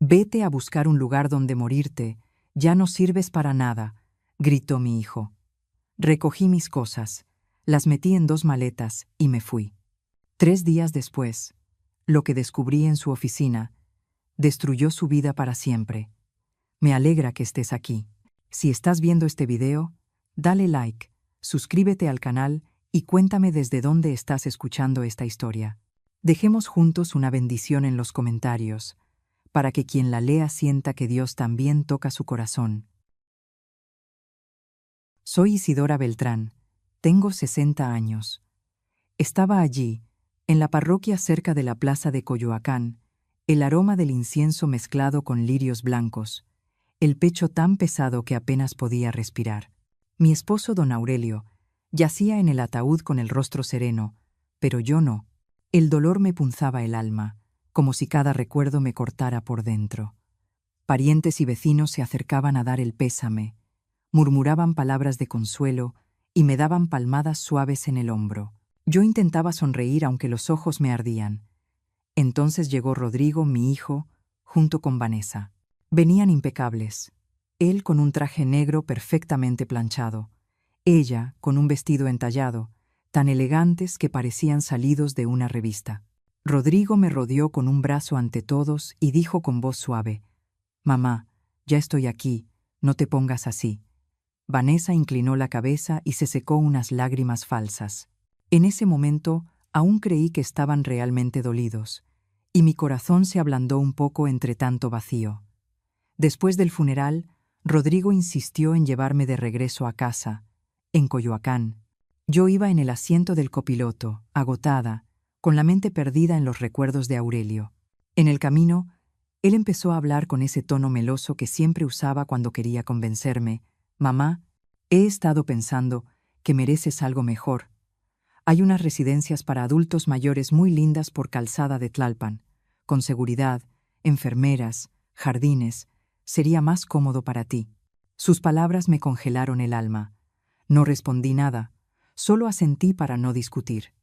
«Vete a buscar un lugar donde morirte, ya no sirves para nada», gritó mi hijo. Recogí mis cosas, las metí en 2 maletas y me fui. 3 días después, lo que descubrí en su oficina destruyó su vida para siempre. Me alegra que estés aquí. Si estás viendo este video, dale like, suscríbete al canal y cuéntame desde dónde estás escuchando esta historia. Dejemos juntos una bendición en los comentarios, para que quien la lea sienta que Dios también toca su corazón. Soy Isidora Beltrán, tengo 60 años. Estaba allí, en la parroquia cerca de la plaza de Coyoacán, el aroma del incienso mezclado con lirios blancos, el pecho tan pesado que apenas podía respirar. Mi esposo don Aurelio yacía en el ataúd con el rostro sereno, pero yo no. El dolor me punzaba el alma, como si cada recuerdo me cortara por dentro. Parientes y vecinos se acercaban a dar el pésame, murmuraban palabras de consuelo y me daban palmadas suaves en el hombro. Yo intentaba sonreír aunque los ojos me ardían. Entonces llegó Rodrigo, mi hijo, junto con Vanessa. Venían impecables. Él con un traje negro perfectamente planchado. Ella con un vestido entallado, tan elegantes que parecían salidos de una revista. Rodrigo me rodeó con un brazo ante todos y dijo con voz suave: «Mamá, ya estoy aquí, no te pongas así». Vanessa inclinó la cabeza y se secó unas lágrimas falsas. En ese momento aún creí que estaban realmente dolidos, y mi corazón se ablandó un poco entre tanto vacío. Después del funeral, Rodrigo insistió en llevarme de regreso a casa, en Coyoacán. Yo iba en el asiento del copiloto, agotada, con la mente perdida en los recuerdos de Aurelio. En el camino, él empezó a hablar con ese tono meloso que siempre usaba cuando quería convencerme: «Mamá, he estado pensando que mereces algo mejor. Hay unas residencias para adultos mayores muy lindas por Calzada de Tlalpan, con seguridad, enfermeras, jardines. Sería más cómodo para ti». Sus palabras me congelaron el alma. No respondí nada, solo asentí para no discutir.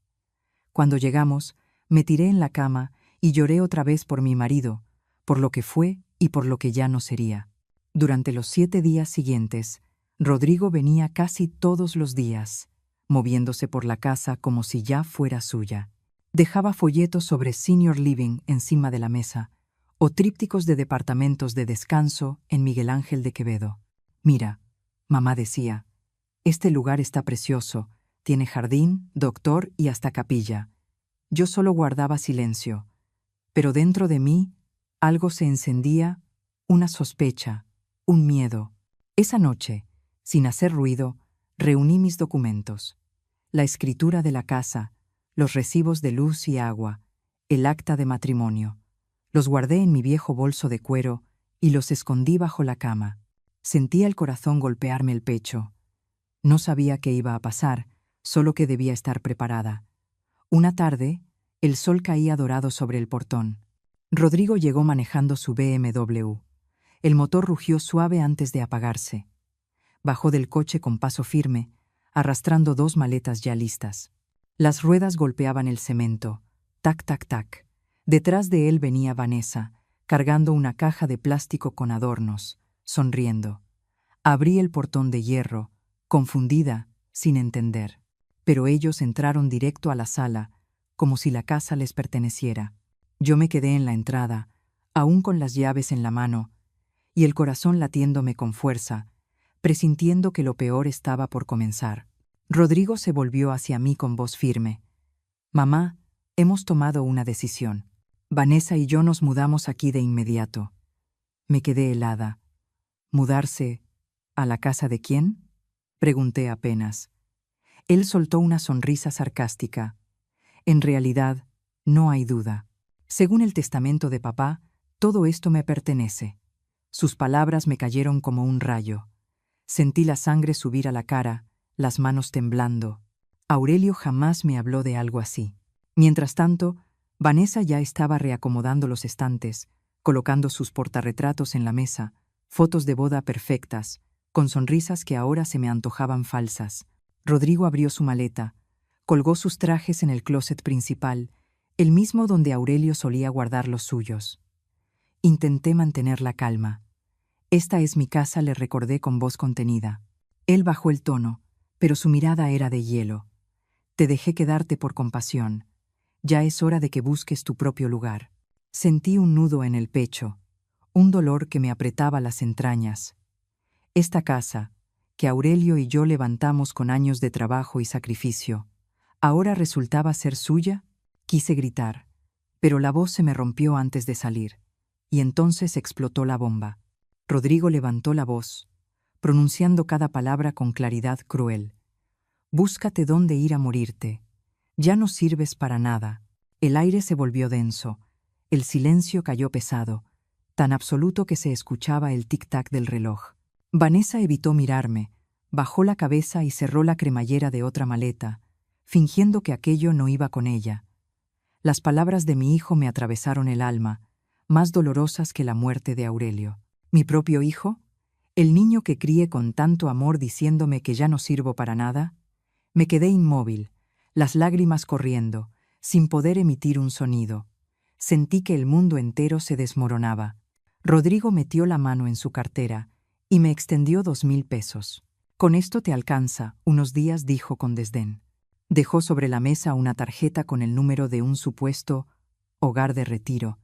Cuando llegamos, me tiré en la cama y lloré otra vez por mi marido, por lo que fue y por lo que ya no sería. Durante los 7 días siguientes, Rodrigo venía casi todos los días, moviéndose por la casa como si ya fuera suya. Dejaba folletos sobre senior living encima de la mesa, o trípticos de departamentos de descanso en Miguel Ángel de Quevedo. «Mira», mamá decía, «este lugar está precioso, tiene jardín, doctor y hasta capilla». Yo solo guardaba silencio, pero dentro de mí algo se encendía, una sospecha, un miedo. Esa noche, sin hacer ruido, reuní mis documentos: la escritura de la casa, los recibos de luz y agua, el acta de matrimonio. Los guardé en mi viejo bolso de cuero y los escondí bajo la cama. Sentía el corazón golpearme el pecho. No sabía qué iba a pasar, solo que debía estar preparada. Una tarde, el sol caía dorado sobre el portón. Rodrigo llegó manejando su BMW. El motor rugió suave antes de apagarse. Bajó del coche con paso firme, arrastrando 2 maletas ya listas. Las ruedas golpeaban el cemento. Tac, tac, tac. Detrás de él venía Vanessa, cargando una caja de plástico con adornos, sonriendo. Abrí el portón de hierro, confundida, sin entender. Pero ellos entraron directo a la sala, como si la casa les perteneciera. Yo me quedé en la entrada, aún con las llaves en la mano, y el corazón latiéndome con fuerza, presintiendo que lo peor estaba por comenzar. Rodrigo se volvió hacia mí con voz firme: «Mamá, hemos tomado una decisión. Vanessa y yo nos mudamos aquí de inmediato». Me quedé helada. «¿Mudarse a la casa de quién?», pregunté apenas. Él soltó una sonrisa sarcástica. «En realidad, no hay duda. Según el testamento de papá, todo esto me pertenece». Sus palabras me cayeron como un rayo. Sentí la sangre subir a la cara, las manos temblando. Aurelio jamás me habló de algo así. Mientras tanto, Vanessa ya estaba reacomodando los estantes, colocando sus portarretratos en la mesa, fotos de boda perfectas, con sonrisas que ahora se me antojaban falsas. Rodrigo abrió su maleta, colgó sus trajes en el closet principal, el mismo donde Aurelio solía guardar los suyos. Intenté mantener la calma. Esta es mi casa, le recordé con voz contenida. Él bajó el tono, pero su mirada era de hielo. Te dejé quedarte por compasión. Ya es hora de que busques tu propio lugar. Sentí un nudo en el pecho, un dolor que me apretaba las entrañas. Esta casa, que Aurelio y yo levantamos con años de trabajo y sacrificio, ¿ahora resultaba ser suya? Quise gritar, pero la voz se me rompió antes de salir, y entonces explotó la bomba. Rodrigo levantó la voz, pronunciando cada palabra con claridad cruel. Búscate dónde ir a morirte. Ya no sirves para nada. El aire se volvió denso, el silencio cayó pesado, tan absoluto que se escuchaba el tic-tac del reloj. Vanessa evitó mirarme, bajó la cabeza y cerró la cremallera de otra maleta, fingiendo que aquello no iba con ella. Las palabras de mi hijo me atravesaron el alma, más dolorosas que la muerte de Aurelio. ¿Mi propio hijo? ¿El niño que crié con tanto amor diciéndome que ya no sirvo para nada? Me quedé inmóvil, las lágrimas corriendo, sin poder emitir un sonido. Sentí que el mundo entero se desmoronaba. Rodrigo metió la mano en su cartera y me extendió 2.000 pesos. Con esto te alcanza, unos días, dijo con desdén. Dejó sobre la mesa una tarjeta con el número de un supuesto hogar de retiro.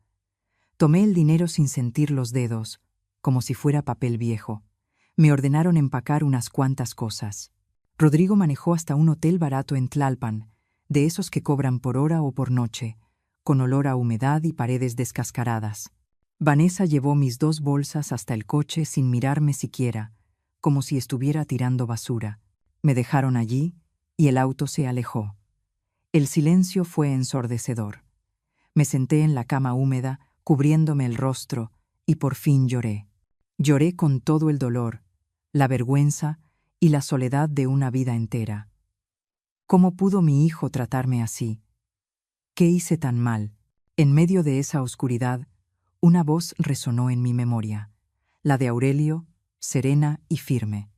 Tomé el dinero sin sentir los dedos, como si fuera papel viejo. Me ordenaron empacar unas cuantas cosas. Rodrigo manejó hasta un hotel barato en Tlalpan, de esos que cobran por hora o por noche, con olor a humedad y paredes descascaradas. Vanessa llevó mis 2 bolsas hasta el coche sin mirarme siquiera, como si estuviera tirando basura. Me dejaron allí y el auto se alejó. El silencio fue ensordecedor. Me senté en la cama húmeda, cubriéndome el rostro, y por fin lloré. Lloré con todo el dolor, la vergüenza y la soledad de una vida entera. ¿Cómo pudo mi hijo tratarme así? ¿Qué hice tan mal? En medio de esa oscuridad, una voz resonó en mi memoria, la de Aurelio, serena y firme.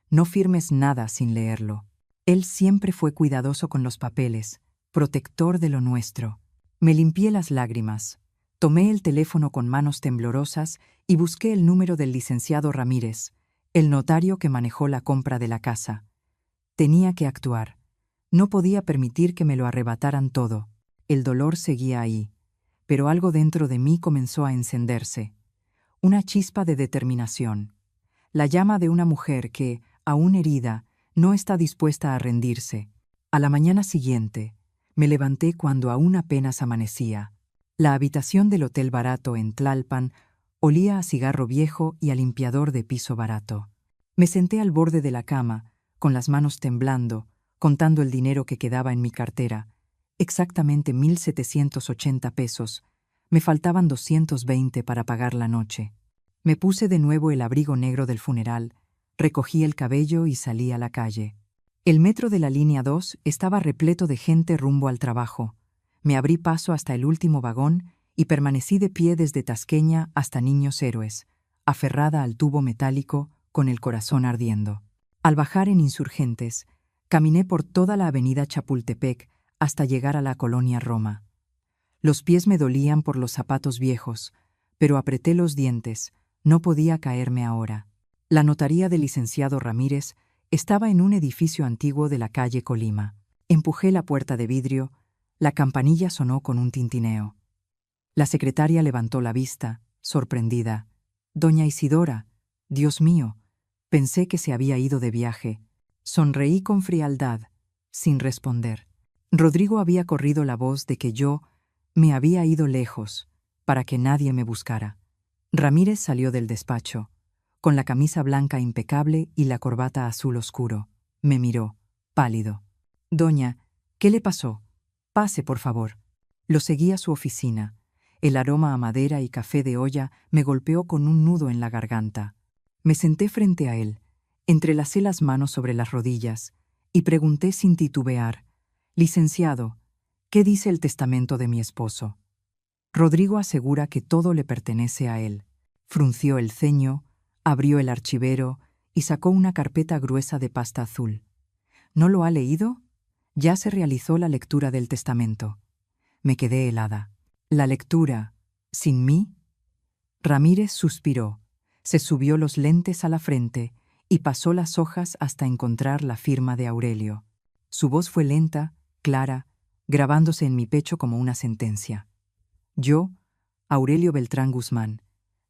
No firmes nada sin leerlo. Él siempre fue cuidadoso con los papeles, protector de lo nuestro. Me limpié las lágrimas, tomé el teléfono con manos temblorosas y busqué el número del licenciado Ramírez, el notario que manejó la compra de la casa. Tenía que actuar. No podía permitir que me lo arrebataran todo. El dolor seguía ahí, pero algo dentro de mí comenzó a encenderse. Una chispa de determinación. La llama de una mujer que, aún herida, no está dispuesta a rendirse. A la mañana siguiente, me levanté cuando aún apenas amanecía. La habitación del hotel barato en Tlalpan olía a cigarro viejo y a limpiador de piso barato. Me senté al borde de la cama, con las manos temblando, contando el dinero que quedaba en mi cartera. Exactamente 1.780 pesos. Me faltaban 220 para pagar la noche. Me puse de nuevo el abrigo negro del funeral, recogí el cabello y salí a la calle. El metro de la línea 2 estaba repleto de gente rumbo al trabajo. Me abrí paso hasta el último vagón y permanecí de pie desde Tasqueña hasta Niños Héroes, aferrada al tubo metálico, con el corazón ardiendo. Al bajar en Insurgentes, caminé por toda la avenida Chapultepec hasta llegar a la colonia Roma. Los pies me dolían por los zapatos viejos, pero apreté los dientes, no podía caerme ahora. La notaría del licenciado Ramírez estaba en un edificio antiguo de la calle Colima. Empujé la puerta de vidrio, la campanilla sonó con un tintineo. La secretaria levantó la vista, sorprendida. «Doña Isidora, Dios mío», pensé que se había ido de viaje. Sonreí con frialdad, sin responder. Rodrigo había corrido la voz de que yo me había ido lejos, para que nadie me buscara. Ramírez salió del despacho, con la camisa blanca impecable y la corbata azul oscuro. Me miró, pálido. «Doña, ¿qué le pasó? Pase, por favor». Lo seguí a su oficina. El aroma a madera y café de olla me golpeó con un nudo en la garganta. Me senté frente a él, entrelacé las manos sobre las rodillas y pregunté sin titubear: «Licenciado, ¿qué dice el testamento de mi esposo?» Rodrigo asegura que todo le pertenece a él. Frunció el ceño, abrió el archivero y sacó una carpeta gruesa de pasta azul. ¿No lo ha leído? Ya se realizó la lectura del testamento. Me quedé helada. ¿La lectura, sin mí? Ramírez suspiró, se subió los lentes a la frente y pasó las hojas hasta encontrar la firma de Aurelio. Su voz fue lenta, clara, grabándose en mi pecho como una sentencia. Yo, Aurelio Beltrán Guzmán,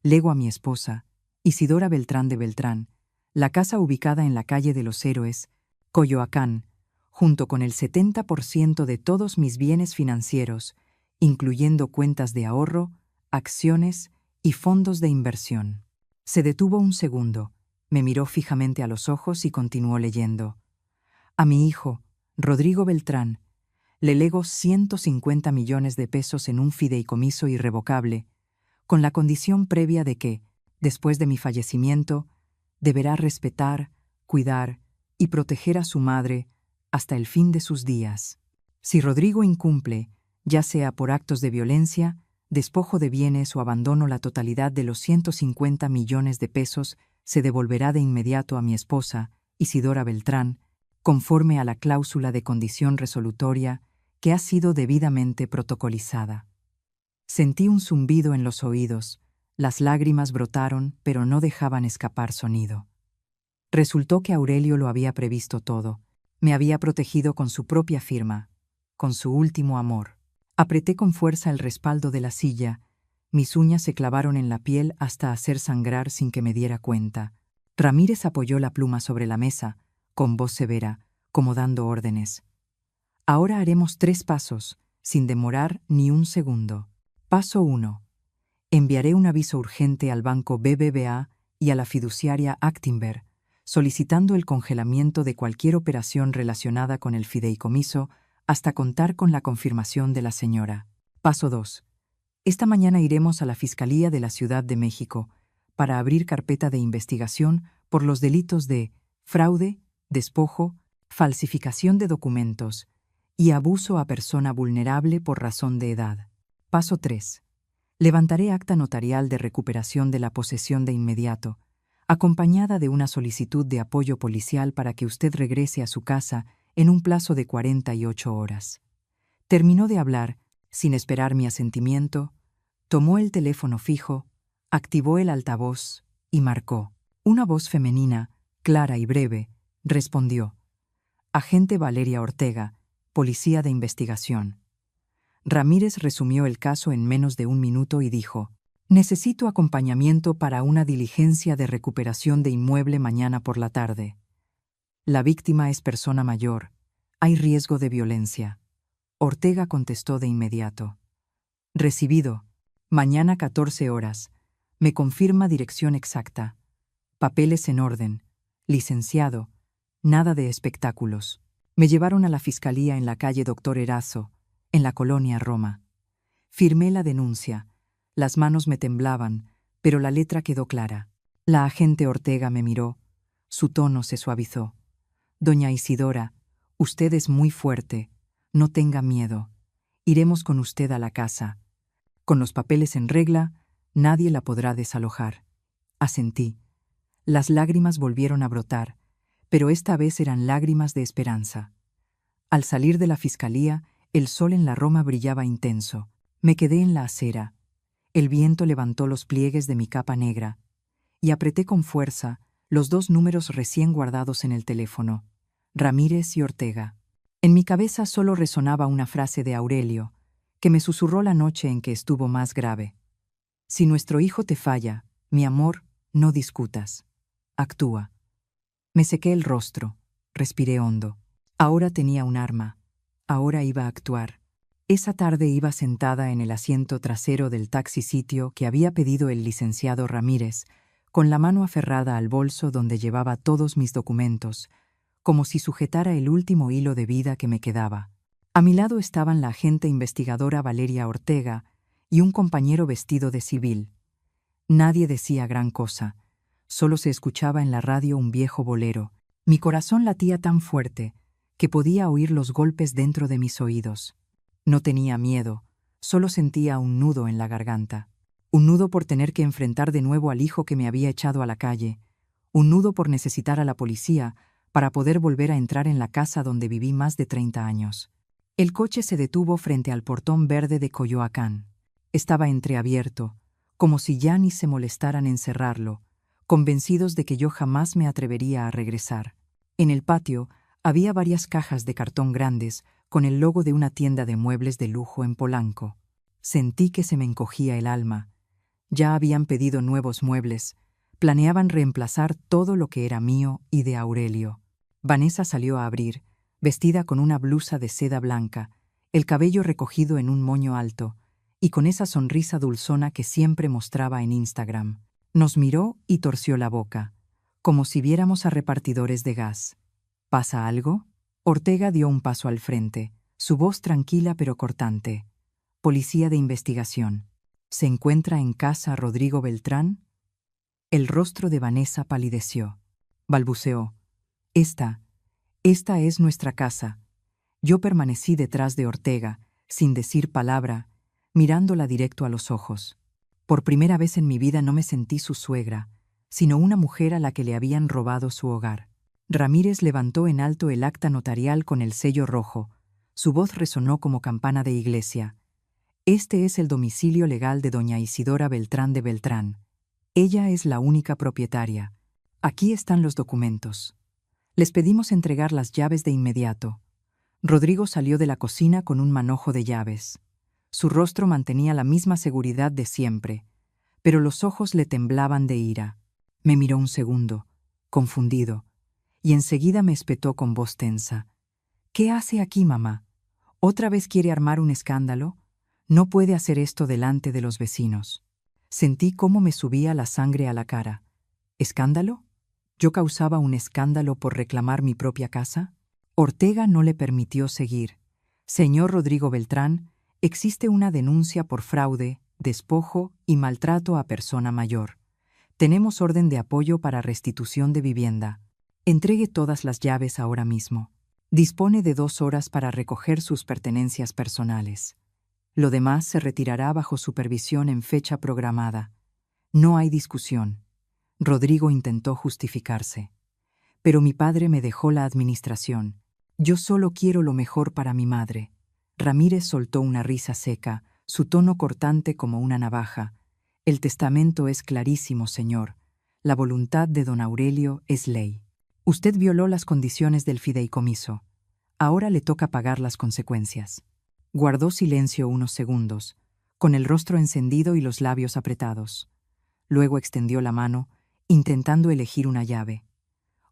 lego a mi esposa, Isidora Beltrán de Beltrán, la casa ubicada en la calle de los Héroes, Coyoacán, junto con el 70% de todos mis bienes financieros, incluyendo cuentas de ahorro, acciones y fondos de inversión. Se detuvo un segundo, me miró fijamente a los ojos y continuó leyendo. A mi hijo, Rodrigo Beltrán, le lego 150 millones de pesos en un fideicomiso irrevocable, con la condición previa de que, después de mi fallecimiento, deberá respetar, cuidar y proteger a su madre hasta el fin de sus días. Si Rodrigo incumple, ya sea por actos de violencia, despojo de bienes o abandono, la totalidad de los 150 millones de pesos se devolverá de inmediato a mi esposa, Isidora Beltrán, conforme a la cláusula de condición resolutoria que ha sido debidamente protocolizada. Sentí un zumbido en los oídos, las lágrimas brotaron, pero no dejaban escapar sonido. Resultó que Aurelio lo había previsto todo, me había protegido con su propia firma, con su último amor. Apreté con fuerza el respaldo de la silla, mis uñas se clavaron en la piel hasta hacer sangrar sin que me diera cuenta. Ramírez apoyó la pluma sobre la mesa, con voz severa, como dando órdenes. Ahora haremos 3 pasos, sin demorar ni un segundo. Paso 1. Enviaré un aviso urgente al banco BBVA y a la fiduciaria Actinver, solicitando el congelamiento de cualquier operación relacionada con el fideicomiso hasta contar con la confirmación de la señora. Paso 2. Esta mañana iremos a la Fiscalía de la Ciudad de México para abrir carpeta de investigación por los delitos de fraude, despojo, falsificación de documentos y abuso a persona vulnerable por razón de edad. Paso 3. Levantaré acta notarial de recuperación de la posesión de inmediato, acompañada de una solicitud de apoyo policial para que usted regrese a su casa en un plazo de 48 horas. Terminó de hablar, sin esperar mi asentimiento, tomó el teléfono fijo, activó el altavoz y marcó. Una voz femenina, clara y breve, respondió: Agente Valeria Ortega, Policía de Investigación. Ramírez resumió el caso en menos de 1 minuto y dijo: Necesito acompañamiento para una diligencia de recuperación de inmueble mañana por la tarde. La víctima es persona mayor. Hay riesgo de violencia. Ortega contestó de inmediato: Recibido. Mañana 14 horas. Me confirma dirección exacta. Papeles en orden. Licenciado. Nada de espectáculos. Me llevaron a la fiscalía en la calle Doctor Erazo, en la colonia Roma. Firmé la denuncia. Las manos me temblaban, pero la letra quedó clara. La agente Ortega me miró. Su tono se suavizó. Doña Isidora, usted es muy fuerte. No tenga miedo. Iremos con usted a la casa. Con los papeles en regla, nadie la podrá desalojar. Asentí. Las lágrimas volvieron a brotar, pero esta vez eran lágrimas de esperanza. Al salir de la fiscalía, el sol en la Roma brillaba intenso. Me quedé en la acera. El viento levantó los pliegues de mi capa negra y apreté con fuerza los 2 números recién guardados en el teléfono: Ramírez y Ortega. En mi cabeza solo resonaba una frase de Aurelio, que me susurró la noche en que estuvo más grave. Si nuestro hijo te falla, mi amor, no discutas. Actúa. Me sequé el rostro, respiré hondo. Ahora tenía un arma. Ahora iba a actuar. Esa tarde iba sentada en el asiento trasero del taxi sitio que había pedido el licenciado Ramírez, con la mano aferrada al bolso donde llevaba todos mis documentos, como si sujetara el último hilo de vida que me quedaba. A mi lado estaban la agente investigadora Valeria Ortega y un compañero vestido de civil. Nadie decía gran cosa, solo se escuchaba en la radio un viejo bolero. Mi corazón latía tan fuerte que podía oír los golpes dentro de mis oídos. No tenía miedo, solo sentía un nudo en la garganta. Un nudo por tener que enfrentar de nuevo al hijo que me había echado a la calle. Un nudo por necesitar a la policía para poder volver a entrar en la casa donde viví más de 30 años. El coche se detuvo frente al portón verde de Coyoacán. Estaba entreabierto, como si ya ni se molestaran en cerrarlo, convencidos de que yo jamás me atrevería a regresar. En el patio había varias cajas de cartón grandes con el logo de una tienda de muebles de lujo en Polanco. Sentí que se me encogía el alma. Ya habían pedido nuevos muebles. Planeaban reemplazar todo lo que era mío y de Aurelio. Vanessa salió a abrir, vestida con una blusa de seda blanca, el cabello recogido en un moño alto, y con esa sonrisa dulzona que siempre mostraba en Instagram. Nos miró y torció la boca, como si viéramos a repartidores de gas. ¿Pasa algo? Ortega dio un paso al frente, su voz tranquila pero cortante. Policía de investigación. ¿Se encuentra en casa Rodrigo Beltrán? El rostro de Vanessa palideció. Balbuceó. Esta es nuestra casa. Yo permanecí detrás de Ortega, sin decir palabra, mirándola directo a los ojos. Por primera vez en mi vida no me sentí su suegra, sino una mujer a la que le habían robado su hogar. Ramírez levantó en alto el acta notarial con el sello rojo. Su voz resonó como campana de iglesia. Este es el domicilio legal de doña Isidora Beltrán de Beltrán. Ella es la única propietaria. Aquí están los documentos. Les pedimos entregar las llaves de inmediato. Rodrigo salió de la cocina con un manojo de llaves. Su rostro mantenía la misma seguridad de siempre, pero los ojos le temblaban de ira. Me miró un segundo, confundido, y enseguida me espetó con voz tensa. ¿Qué hace aquí, mamá? ¿Otra vez quiere armar un escándalo? No puede hacer esto delante de los vecinos. Sentí cómo me subía la sangre a la cara. ¿Escándalo? ¿Yo causaba un escándalo por reclamar mi propia casa? Ortega no le permitió seguir. Señor Rodrigo Beltrán, existe una denuncia por fraude, despojo y maltrato a persona mayor. Tenemos orden de apoyo para restitución de vivienda. Entregue todas las llaves ahora mismo. Dispone de 2 horas para recoger sus pertenencias personales. Lo demás se retirará bajo supervisión en fecha programada. No hay discusión. Rodrigo intentó justificarse. Pero mi padre me dejó la administración. Yo solo quiero lo mejor para mi madre. Ramírez soltó una risa seca, su tono cortante como una navaja. El testamento es clarísimo, señor. La voluntad de don Aurelio es ley. Usted violó las condiciones del fideicomiso. Ahora le toca pagar las consecuencias. Guardó silencio unos segundos, con el rostro encendido y los labios apretados. Luego extendió la mano, intentando elegir una llave.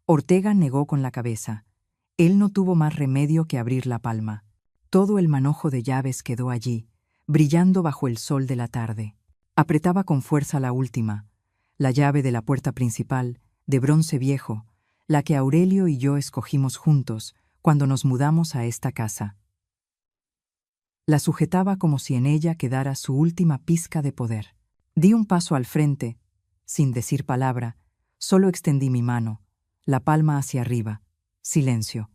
Ortega negó con la cabeza. Él no tuvo más remedio que abrir la palma. Todo el manojo de llaves quedó allí, brillando bajo el sol de la tarde. Apretaba con fuerza la última, la llave de la puerta principal, de bronce viejo, la que Aurelio y yo escogimos juntos cuando nos mudamos a esta casa. La sujetaba como si en ella quedara su última pizca de poder. Di un paso al frente, sin decir palabra, solo extendí mi mano, la palma hacia arriba. Silencio.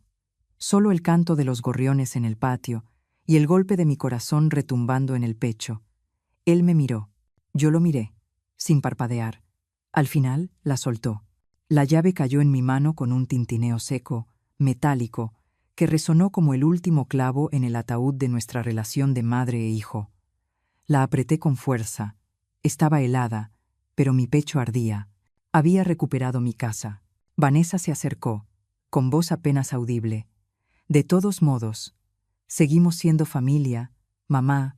Solo el canto de los gorriones en el patio y el golpe de mi corazón retumbando en el pecho. Él me miró. Yo lo miré, sin parpadear. Al final, la soltó. La llave cayó en mi mano con un tintineo seco, metálico, que resonó como el último clavo en el ataúd de nuestra relación de madre e hijo. La apreté con fuerza. Estaba helada, pero mi pecho ardía. Había recuperado mi casa. Vanessa se acercó, con voz apenas audible. De todos modos, seguimos siendo familia, mamá.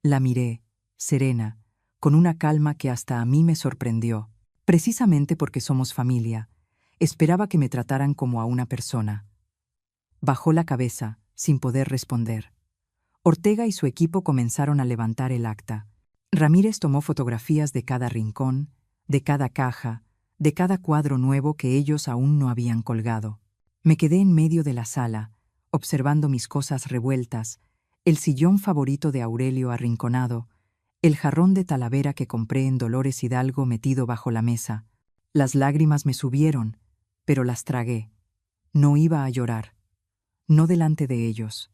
La miré, serena, con una calma que hasta a mí me sorprendió. Precisamente porque somos familia, esperaba que me trataran como a una persona. Bajó la cabeza, sin poder responder. Ortega y su equipo comenzaron a levantar el acta. Ramírez tomó fotografías de cada rincón, de cada caja, de cada cuadro nuevo que ellos aún no habían colgado. Me quedé en medio de la sala, observando mis cosas revueltas, el sillón favorito de Aurelio arrinconado, el jarrón de Talavera que compré en Dolores Hidalgo metido bajo la mesa. Las lágrimas me subieron, pero las tragué. No iba a llorar. No delante de ellos.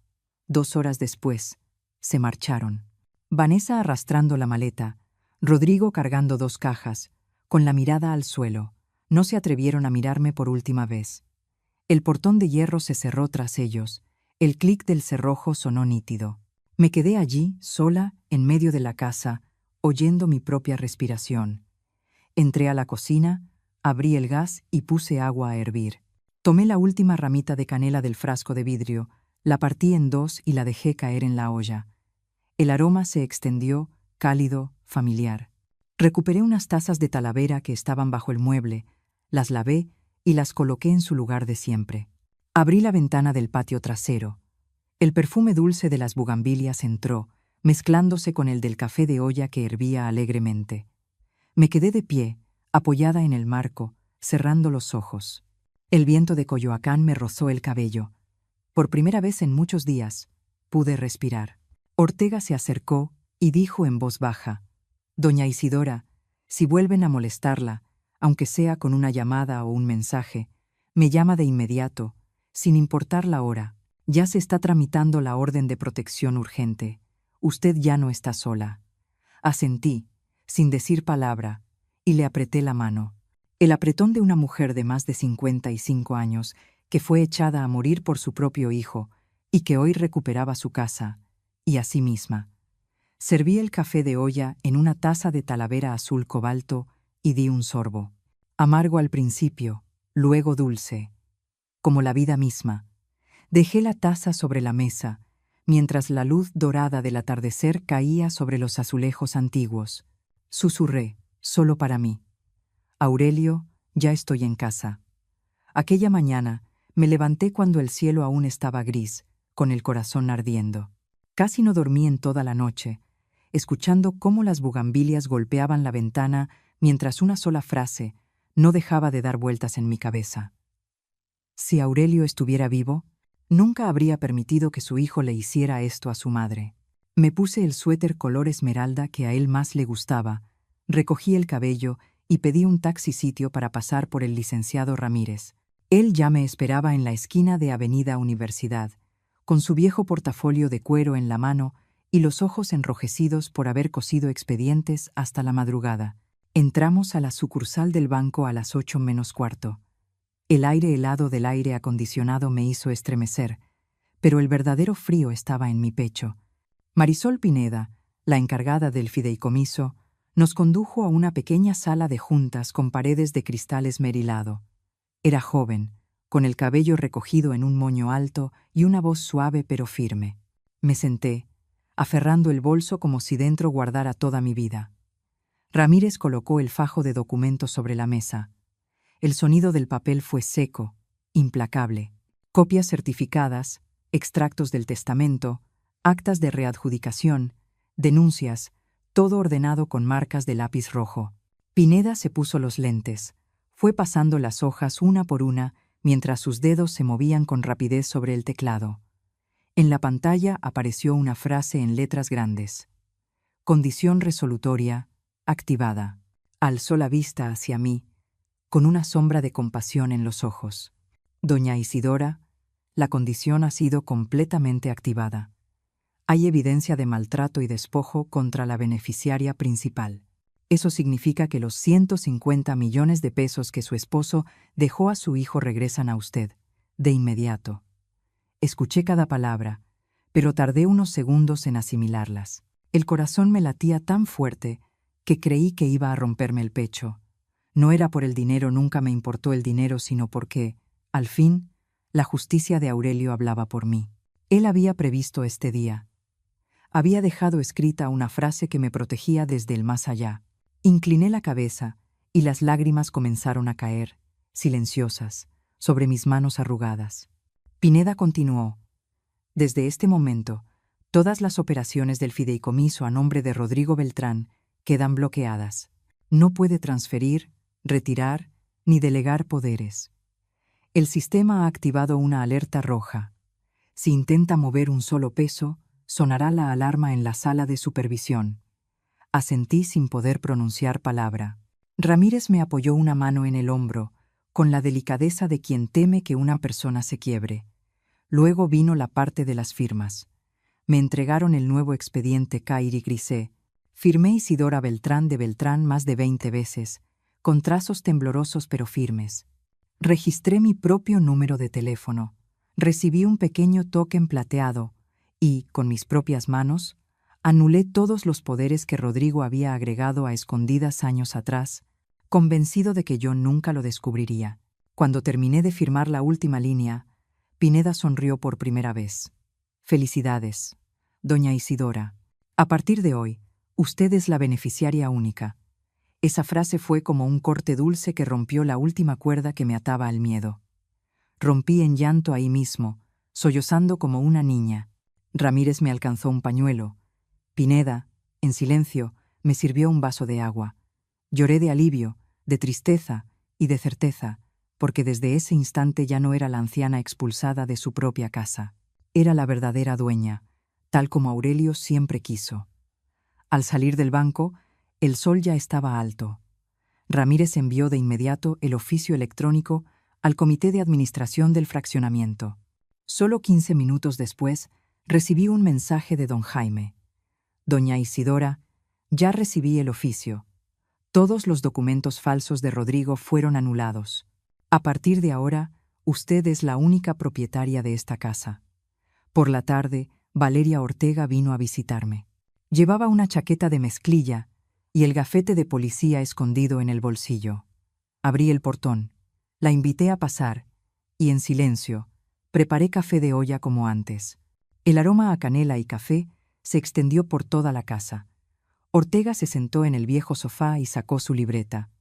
2 horas después, se marcharon. Vanessa arrastrando la maleta, Rodrigo cargando 2 cajas, con la mirada al suelo. No se atrevieron a mirarme por última vez. El portón de hierro se cerró tras ellos. El clic del cerrojo sonó nítido. Me quedé allí, sola, en medio de la casa, oyendo mi propia respiración. Entré a la cocina, abrí el gas y puse agua a hervir. Tomé la última ramita de canela del frasco de vidrio, la partí en dos y la dejé caer en la olla. El aroma se extendió, cálido, familiar. Recuperé unas tazas de talavera que estaban bajo el mueble, las lavé y las coloqué en su lugar de siempre. Abrí la ventana del patio trasero. El perfume dulce de las bugambilias entró, mezclándose con el del café de olla que hervía alegremente. Me quedé de pie, apoyada en el marco, cerrando los ojos. El viento de Coyoacán me rozó el cabello. Por primera vez en muchos días, pude respirar. Ortega se acercó y dijo en voz baja: «Doña Isidora, si vuelven a molestarla, aunque sea con una llamada o un mensaje, me llama de inmediato, sin importar la hora. Ya se está tramitando la orden de protección urgente. Usted ya no está sola». Asentí, sin decir palabra, y le apreté la mano. El apretón de una mujer de más de 55 años, que fue echada a morir por su propio hijo, y que hoy recuperaba su casa, y a sí misma. Serví el café de olla en una taza de talavera azul cobalto y di un sorbo. Amargo al principio, luego dulce, como la vida misma. Dejé la taza sobre la mesa, mientras la luz dorada del atardecer caía sobre los azulejos antiguos. Susurré, solo para mí: «Aurelio, ya estoy en casa». Aquella mañana me levanté cuando el cielo aún estaba gris, con el corazón ardiendo. Casi no dormí en toda la noche, escuchando cómo las bugambilias golpeaban la ventana mientras una sola frase no dejaba de dar vueltas en mi cabeza. Si Aurelio estuviera vivo, nunca habría permitido que su hijo le hiciera esto a su madre. Me puse el suéter color esmeralda que a él más le gustaba, recogí el cabello y pedí un taxisitio para pasar por el licenciado Ramírez. Él ya me esperaba en la esquina de Avenida Universidad, con su viejo portafolio de cuero en la mano y los ojos enrojecidos por haber cosido expedientes hasta la madrugada. Entramos a la sucursal del banco a las 8 menos cuarto. El aire helado del aire acondicionado me hizo estremecer, pero el verdadero frío estaba en mi pecho. Marisol Pineda, la encargada del fideicomiso, nos condujo a una pequeña sala de juntas con paredes de cristal esmerilado. Era joven, con el cabello recogido en un moño alto y una voz suave pero firme. Me senté, aferrando el bolso como si dentro guardara toda mi vida. Ramírez colocó el fajo de documentos sobre la mesa. El sonido del papel fue seco, implacable. Copias certificadas, extractos del testamento, actas de readjudicación, denuncias, todo ordenado con marcas de lápiz rojo. Pineda se puso los lentes. Fue pasando las hojas una por una mientras sus dedos se movían con rapidez sobre el teclado. En la pantalla apareció una frase en letras grandes: «Condición resolutoria activada». Alzó la vista hacia mí, con una sombra de compasión en los ojos. «Doña Isidora, la condición ha sido completamente activada. Hay evidencia de maltrato y despojo contra la beneficiaria principal. Eso significa que los 150 millones de pesos que su esposo dejó a su hijo regresan a usted, de inmediato». Escuché cada palabra, pero tardé unos segundos en asimilarlas. El corazón me latía tan fuerte que creí que iba a romperme el pecho. No era por el dinero, nunca me importó el dinero, sino porque, al fin, la justicia de Aurelio hablaba por mí. Él había previsto este día. Había dejado escrita una frase que me protegía desde el más allá. Incliné la cabeza y las lágrimas comenzaron a caer, silenciosas, sobre mis manos arrugadas. Pineda continuó: «Desde este momento, todas las operaciones del fideicomiso a nombre de Rodrigo Beltrán quedan bloqueadas. No puede transferir, retirar ni delegar poderes. El sistema ha activado una alerta roja. Si intenta mover un solo peso, sonará la alarma en la sala de supervisión». Asentí sin poder pronunciar palabra. Ramírez me apoyó una mano en el hombro, con la delicadeza de quien teme que una persona se quiebre. Luego vino la parte de las firmas. Me entregaron el nuevo expediente Cairi Grisé. Firmé Isidora Beltrán de Beltrán más de 20 veces, con trazos temblorosos pero firmes. Registré mi propio número de teléfono. Recibí un pequeño token plateado y, con mis propias manos, Anulé todos los poderes que Rodrigo había agregado a escondidas años atrás, convencido de que yo nunca lo descubriría. Cuando terminé de firmar la última línea, Pineda sonrió por primera vez. Felicidades, doña Isidora. A partir de hoy, usted es la beneficiaria única. Esa frase fue como un corte dulce que rompió la última cuerda que me ataba al miedo. Rompí en llanto ahí mismo, sollozando como una niña. Ramírez me alcanzó un pañuelo. Pineda, en silencio, me sirvió un vaso de agua. Lloré de alivio, de tristeza y de certeza, porque desde ese instante ya no era la anciana expulsada de su propia casa. Era la verdadera dueña, tal como Aurelio siempre quiso. Al salir del banco, el sol ya estaba alto. Ramírez envió de inmediato el oficio electrónico al comité de administración del fraccionamiento. Solo 15 minutos después, recibí un mensaje de don Jaime. Doña Isidora, ya recibí el oficio. Todos los documentos falsos de Rodrigo fueron anulados. A partir de ahora, usted es la única propietaria de esta casa. Por la tarde, Valeria Ortega vino a visitarme. Llevaba una chaqueta de mezclilla y el gafete de policía escondido en el bolsillo. Abrí el portón, la invité a pasar y, en silencio, preparé café de olla como antes. El aroma a canela y café se extendió por toda la casa. Ortega se sentó en el viejo sofá y sacó su libreta.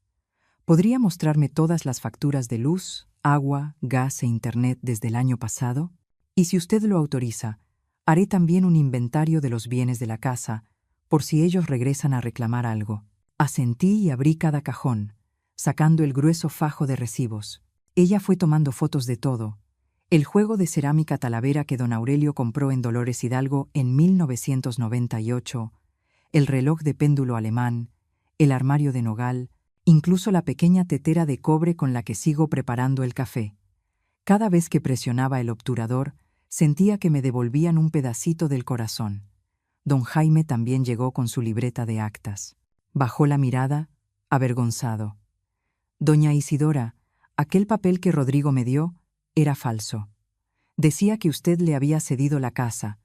¿Podría mostrarme todas las facturas de luz, agua, gas e internet desde el año pasado? Y si usted lo autoriza, haré también un inventario de los bienes de la casa, por si ellos regresan a reclamar algo. Asentí y abrí cada cajón, sacando el grueso fajo de recibos. Ella fue tomando fotos de todo. El juego de cerámica Talavera que don Aurelio compró en Dolores Hidalgo en 1998, el reloj de péndulo alemán, el armario de nogal, incluso la pequeña tetera de cobre con la que sigo preparando el café. Cada vez que presionaba el obturador, sentía que me devolvían un pedacito del corazón. Don Jaime también llegó con su libreta de actas. Bajó la mirada, avergonzado. Doña Isidora, aquel papel que Rodrigo me dio era falso. Decía que usted le había cedido la casa.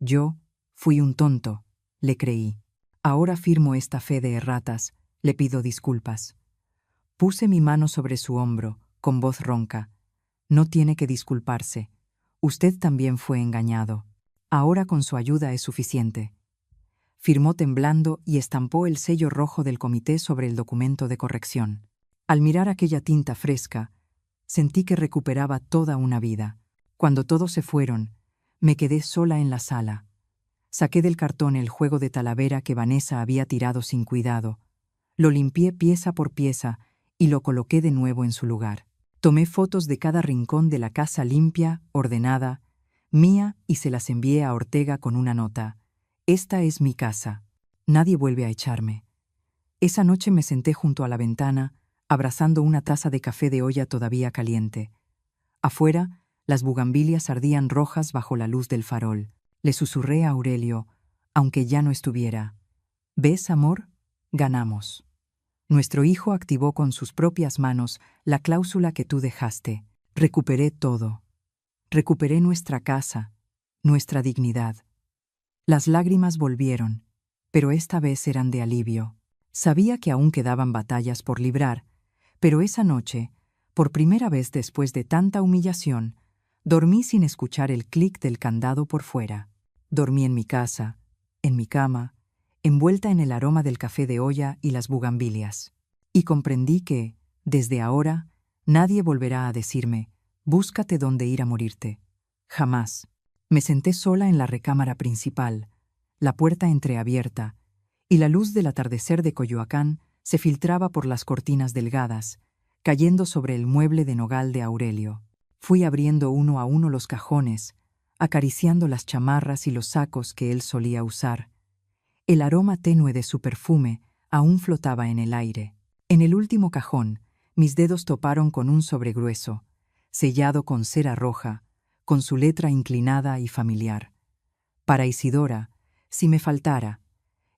Yo fui un tonto, le creí. Ahora firmo esta fe de erratas, le pido disculpas. Puse mi mano sobre su hombro, con voz ronca. No tiene que disculparse. Usted también fue engañado. Ahora con su ayuda es suficiente. Firmó temblando y estampó el sello rojo del comité sobre el documento de corrección. Al mirar aquella tinta fresca, sentí que recuperaba toda una vida. Cuando todos se fueron, me quedé sola en la sala. Saqué del cartón el juego de Talavera que Vanessa había tirado sin cuidado. Lo limpié pieza por pieza y lo coloqué de nuevo en su lugar. Tomé fotos de cada rincón de la casa limpia, ordenada, mía, y se las envié a Ortega con una nota. Esta es mi casa. Nadie vuelve a echarme. Esa noche me senté junto a la ventana, abrazando una taza de café de olla todavía caliente. Afuera, las bugambilias ardían rojas bajo la luz del farol. Le susurré a Aurelio, aunque ya no estuviera. ¿Ves, amor? Ganamos. Nuestro hijo activó con sus propias manos la cláusula que tú dejaste. Recuperé todo. Recuperé nuestra casa, nuestra dignidad. Las lágrimas volvieron, pero esta vez eran de alivio. Sabía que aún quedaban batallas por librar, pero esa noche, por primera vez después de tanta humillación, dormí sin escuchar el clic del candado por fuera. Dormí en mi casa, en mi cama, envuelta en el aroma del café de olla y las bugambilias. Y comprendí que, desde ahora, nadie volverá a decirme, búscate dónde ir a morirte. Jamás. Me senté sola en la recámara principal, la puerta entreabierta, y la luz del atardecer de Coyoacán se filtraba por las cortinas delgadas, cayendo sobre el mueble de nogal de Aurelio. Fui abriendo uno a uno los cajones, acariciando las chamarras y los sacos que él solía usar. El aroma tenue de su perfume aún flotaba en el aire. En el último cajón, mis dedos toparon con un sobregrueso, sellado con cera roja, con su letra inclinada y familiar. Para Isidora, si me faltara.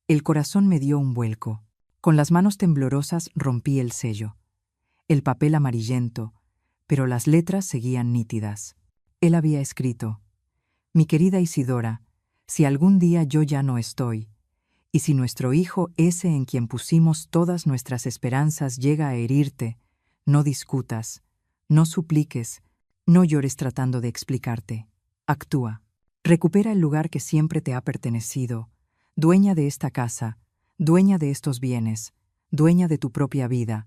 El corazón me dio un vuelco. Con las manos temblorosas rompí el sello. El papel amarillento, pero las letras seguían nítidas. Él había escrito: Mi querida Isidora, Si algún día yo ya no estoy, y si nuestro hijo, ese en quien pusimos todas nuestras esperanzas, llega a herirte, no discutas, no supliques, no llores tratando de explicarte. Actúa. Recupera el lugar que siempre te ha pertenecido, dueña de esta casa, dueña de estos bienes, dueña de tu propia vida.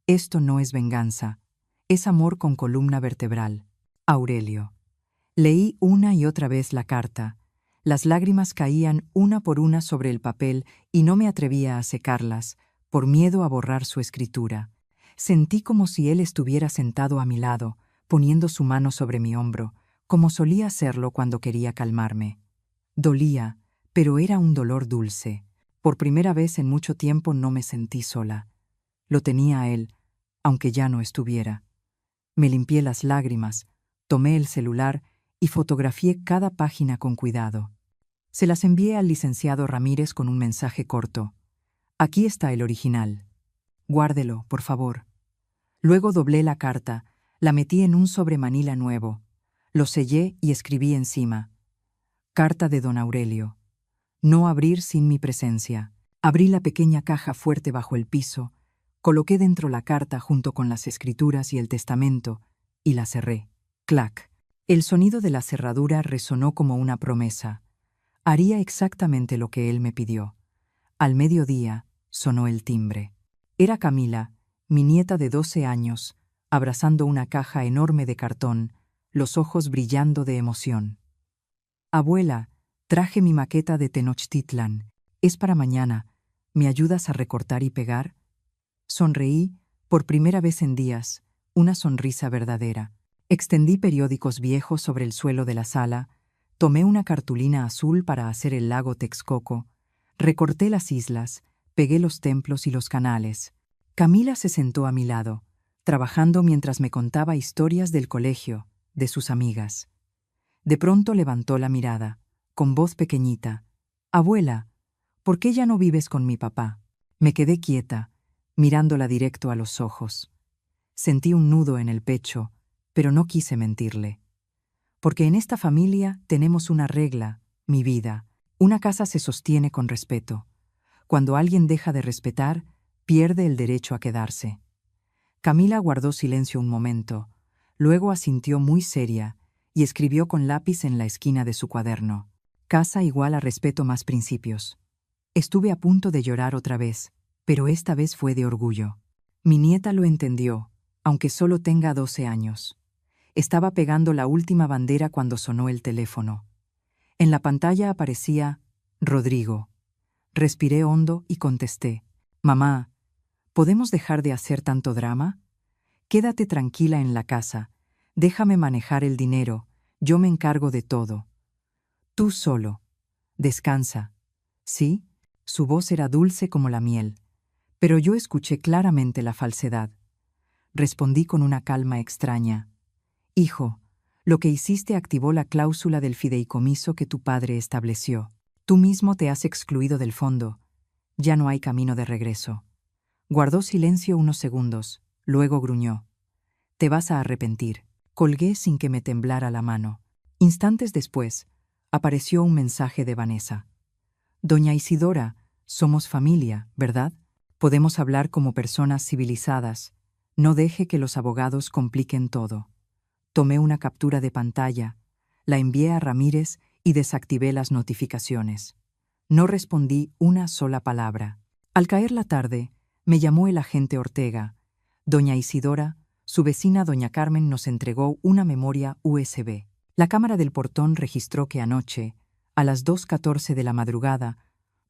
Esto no es venganza, es amor con columna vertebral. Aurelio. Leí una y otra vez la carta. Las lágrimas caían una por una sobre el papel y no me atrevía a secarlas, por miedo a borrar su escritura. Sentí como si él estuviera sentado a mi lado, poniendo su mano sobre mi hombro, como solía hacerlo cuando quería calmarme. Dolía, pero era un dolor dulce. Por primera vez en mucho tiempo no me sentí sola. Lo tenía a él, aunque ya no estuviera. Me limpié las lágrimas, tomé el celular y fotografié cada página con cuidado. Se las envié al licenciado Ramírez con un mensaje corto. Aquí está el original. Guárdelo, por favor. Luego doblé la carta, la metí en un sobremanila nuevo, lo sellé y escribí encima. Carta de don Aurelio. No abrir sin mi presencia. Abrí la pequeña caja fuerte bajo el piso, coloqué dentro la carta junto con las escrituras y el testamento, y la cerré. Clac. El sonido de la cerradura resonó como una promesa. Haría exactamente lo que él me pidió. Al mediodía sonó el timbre. Era Camila, mi nieta de 12 años, abrazando una caja enorme de cartón, los ojos brillando de emoción. Abuela, traje mi maqueta de Tenochtitlan. Es para mañana. ¿Me ayudas a recortar y pegar? Sonreí, por primera vez en días, una sonrisa verdadera. Extendí periódicos viejos sobre el suelo de la sala, tomé una cartulina azul para hacer el lago Texcoco, recorté las islas, pegué los templos y los canales. Camila se sentó a mi lado, trabajando mientras me contaba historias del colegio, de sus amigas. De pronto levantó la mirada, con voz pequeñita. «Abuela, ¿por qué ya no vives con mi papá?» Me quedé quieta, mirándola directo a los ojos. Sentí un nudo en el pecho, pero no quise mentirle. Porque en esta familia tenemos una regla, mi vida. Una casa se sostiene con respeto. Cuando alguien deja de respetar, pierde el derecho a quedarse. Camila guardó silencio un momento, luego asintió muy seria y escribió con lápiz en la esquina de su cuaderno. Casa igual a respeto más principios. Estuve a punto de llorar otra vez, pero esta vez fue de orgullo. Mi nieta lo entendió, aunque solo tenga 12 años. Estaba pegando la última bandera cuando sonó el teléfono. En la pantalla aparecía Rodrigo. Respiré hondo y contesté. «Mamá, ¿podemos dejar de hacer tanto drama? Quédate tranquila en la casa. Déjame manejar el dinero. Yo me encargo de todo. Tú solo. Descansa». ¿Sí? Su voz era dulce como la miel, pero yo escuché claramente la falsedad. Respondí con una calma extraña. «Hijo, lo que hiciste activó la cláusula del fideicomiso que tu padre estableció. Tú mismo te has excluido del fondo. Ya no hay camino de regreso». Guardó silencio unos segundos, luego gruñó. «Te vas a arrepentir». Colgué sin que me temblara la mano. Instantes después, apareció un mensaje de Vanessa. «Doña Isidora, somos familia, ¿verdad? Podemos hablar como personas civilizadas. No deje que los abogados compliquen todo». Tomé una captura de pantalla, la envié a Ramírez y desactivé las notificaciones. No respondí una sola palabra. Al caer la tarde, me llamó el agente Ortega. Doña Isidora, su vecina doña Carmen nos entregó una memoria USB. La cámara del portón registró que anoche, a las 2:14 de la madrugada,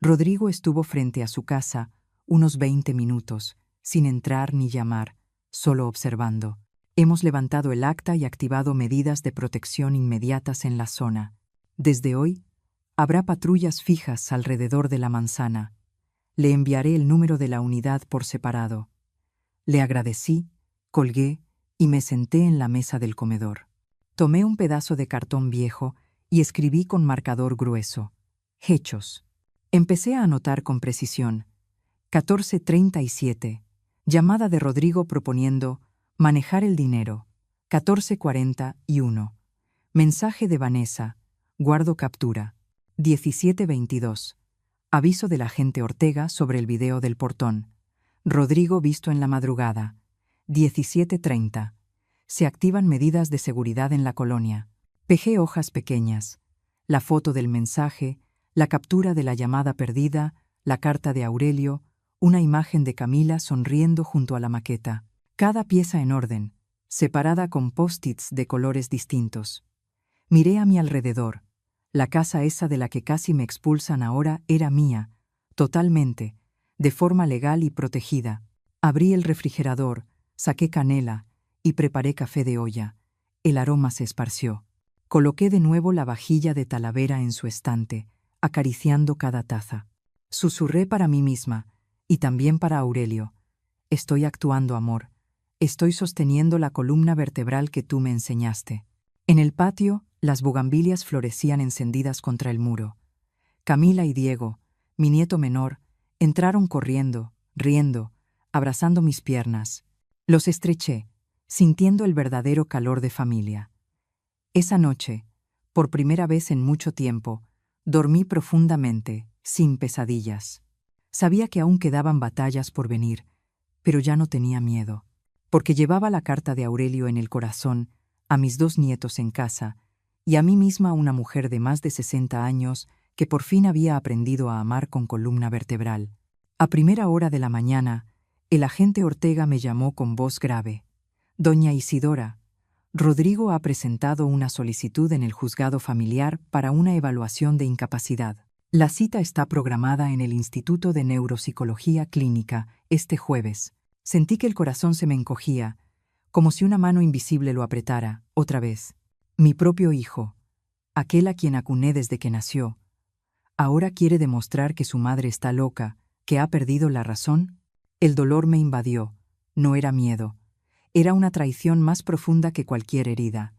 Rodrigo estuvo frente a su casa unos 20 minutos, sin entrar ni llamar, solo observando. Hemos levantado el acta y activado medidas de protección inmediatas en la zona. Desde hoy, habrá patrullas fijas alrededor de la manzana. Le enviaré el número de la unidad por separado. Le agradecí, colgué y me senté en la mesa del comedor. Tomé un pedazo de cartón viejo y escribí con marcador grueso. Hechos. Empecé a anotar con precisión. 14:37. Llamada de Rodrigo proponiendo manejar el dinero. 14:41. Mensaje de Vanessa. Guardo captura. 17:22. Aviso del agente Ortega sobre el video del portón. Rodrigo visto en la madrugada. 17:30. Se activan medidas de seguridad en la colonia. Pejé hojas pequeñas. La foto del mensaje, la captura de la llamada perdida, la carta de Aurelio, una imagen de Camila sonriendo junto a la maqueta. Cada pieza en orden, separada con post-its de colores distintos. Miré a mi alrededor. La casa esa de la que casi me expulsan ahora era mía, totalmente, de forma legal y protegida. Abrí el refrigerador, saqué canela y preparé café de olla. El aroma se esparció. Coloqué de nuevo la vajilla de Talavera en su estante, acariciando cada taza. Susurré para mí misma, y también para Aurelio. Estoy actuando, amor. Estoy sosteniendo la columna vertebral que tú me enseñaste. En el patio, las bugambilias florecían encendidas contra el muro. Camila y Diego, mi nieto menor, entraron corriendo, riendo, abrazando mis piernas. Los estreché, sintiendo el verdadero calor de familia. Esa noche, por primera vez en mucho tiempo, dormí profundamente, sin pesadillas. Sabía que aún quedaban batallas por venir, pero ya no tenía miedo, porque llevaba la carta de Aurelio en el corazón, a mis 2 nietos en casa, y a mí misma, una mujer de más de 60 años que por fin había aprendido a amar con columna vertebral. A primera hora de la mañana, el agente Ortega me llamó con voz grave. «Doña Isidora, Rodrigo ha presentado una solicitud en el juzgado familiar para una evaluación de incapacidad. La cita está programada en el Instituto de Neuropsicología Clínica este jueves». Sentí que el corazón se me encogía, como si una mano invisible lo apretara, otra vez. Mi propio hijo, aquel a quien acuné desde que nació, ¿ahora quiere demostrar que su madre está loca, que ha perdido la razón? El dolor me invadió. No era miedo. Era una traición más profunda que cualquier herida.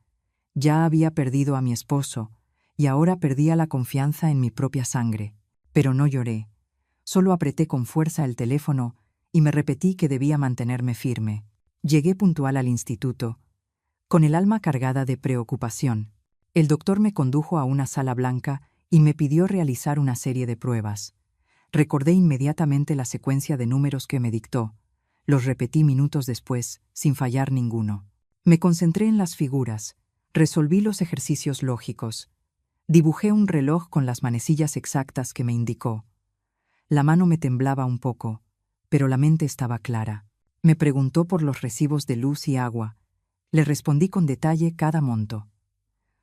Ya había perdido a mi esposo, y ahora perdía la confianza en mi propia sangre. Pero no lloré. Solo apreté con fuerza el teléfono y me repetí que debía mantenerme firme. Llegué puntual al instituto, con el alma cargada de preocupación. El doctor me condujo a una sala blanca y me pidió realizar una serie de pruebas. Recordé inmediatamente la secuencia de números que me dictó. Los repetí minutos después, sin fallar ninguno. Me concentré en las figuras, resolví los ejercicios lógicos. Dibujé un reloj con las manecillas exactas que me indicó. La mano me temblaba un poco, pero la mente estaba clara. Me preguntó por los recibos de luz y agua. Le respondí con detalle cada monto.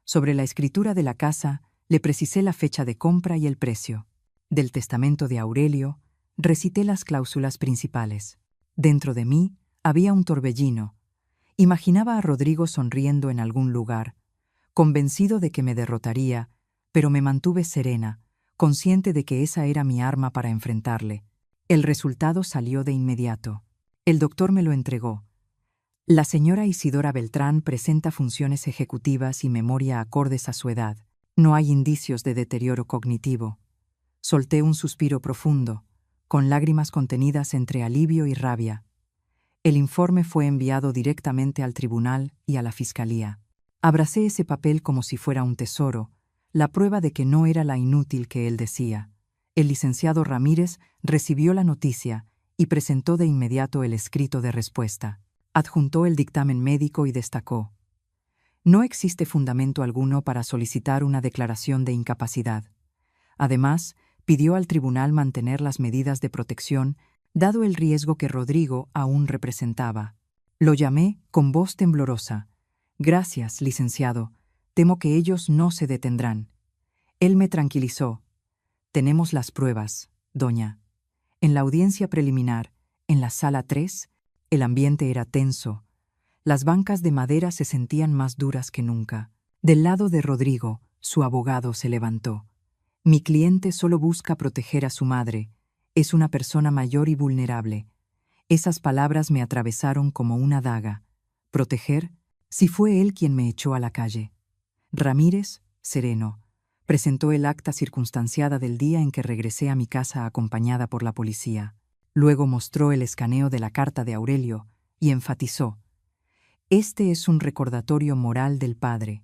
Sobre la escritura de la casa, le precisé la fecha de compra y el precio. Del testamento de Aurelio, recité las cláusulas principales. Dentro de mí había un torbellino. Imaginaba a Rodrigo sonriendo en algún lugar, convencido de que me derrotaría, pero me mantuve serena, consciente de que esa era mi arma para enfrentarle. El resultado salió de inmediato. El doctor me lo entregó. La señora Isidora Beltrán presenta funciones ejecutivas y memoria acordes a su edad. No hay indicios de deterioro cognitivo. Solté un suspiro profundo, con lágrimas contenidas entre alivio y rabia. El informe fue enviado directamente al tribunal y a la fiscalía. Abracé ese papel como si fuera un tesoro, la prueba de que no era la inútil que él decía. El licenciado Ramírez recibió la noticia y presentó de inmediato el escrito de respuesta. Adjuntó el dictamen médico y destacó: no existe fundamento alguno para solicitar una declaración de incapacidad. Además, pidió al tribunal mantener las medidas de protección, dado el riesgo que Rodrigo aún representaba. Lo llamé con voz temblorosa. «Gracias, licenciado. Temo que ellos no se detendrán». Él me tranquilizó. «Tenemos las pruebas, doña». En la audiencia preliminar, en la sala 3, el ambiente era tenso. Las bancas de madera se sentían más duras que nunca. Del lado de Rodrigo, su abogado se levantó. «Mi cliente solo busca proteger a su madre. Es una persona mayor y vulnerable». Esas palabras me atravesaron como una daga. ¿Proteger? Si fue él quien me echó a la calle. Ramírez, sereno, presentó el acta circunstanciada del día en que regresé a mi casa acompañada por la policía. Luego mostró el escaneo de la carta de Aurelio y enfatizó: «Este es un recordatorio moral del padre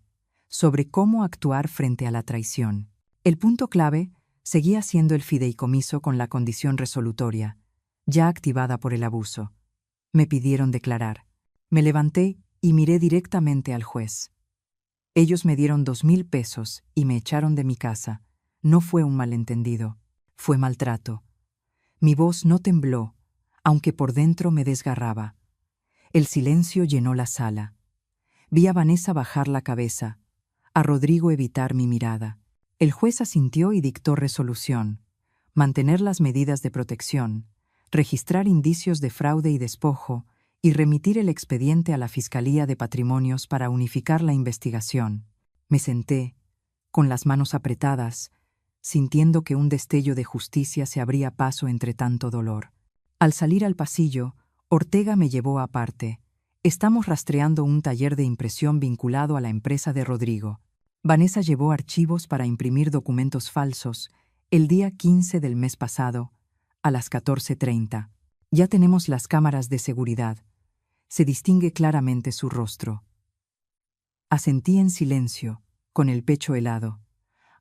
sobre cómo actuar frente a la traición». El punto clave seguía siendo el fideicomiso con la condición resolutoria, ya activada por el abuso. Me pidieron declarar. Me levanté y miré directamente al juez. Ellos me dieron 2,000 pesos y me echaron de mi casa. No fue un malentendido, fue maltrato. Mi voz no tembló, aunque por dentro me desgarraba. El silencio llenó la sala. Vi a Vanessa bajar la cabeza, a Rodrigo evitar mi mirada. El juez asintió y dictó resolución: mantener las medidas de protección, registrar indicios de fraude y despojo y remitir el expediente a la Fiscalía de Patrimonios para unificar la investigación. Me senté, con las manos apretadas, sintiendo que un destello de justicia se abría paso entre tanto dolor. Al salir al pasillo, Ortega me llevó aparte. Estamos rastreando un taller de impresión vinculado a la empresa de Rodrigo. Vanessa llevó archivos para imprimir documentos falsos el día 15 del mes pasado, a las 14:30. Ya tenemos las cámaras de seguridad. Se distingue claramente su rostro. Asentí en silencio, con el pecho helado.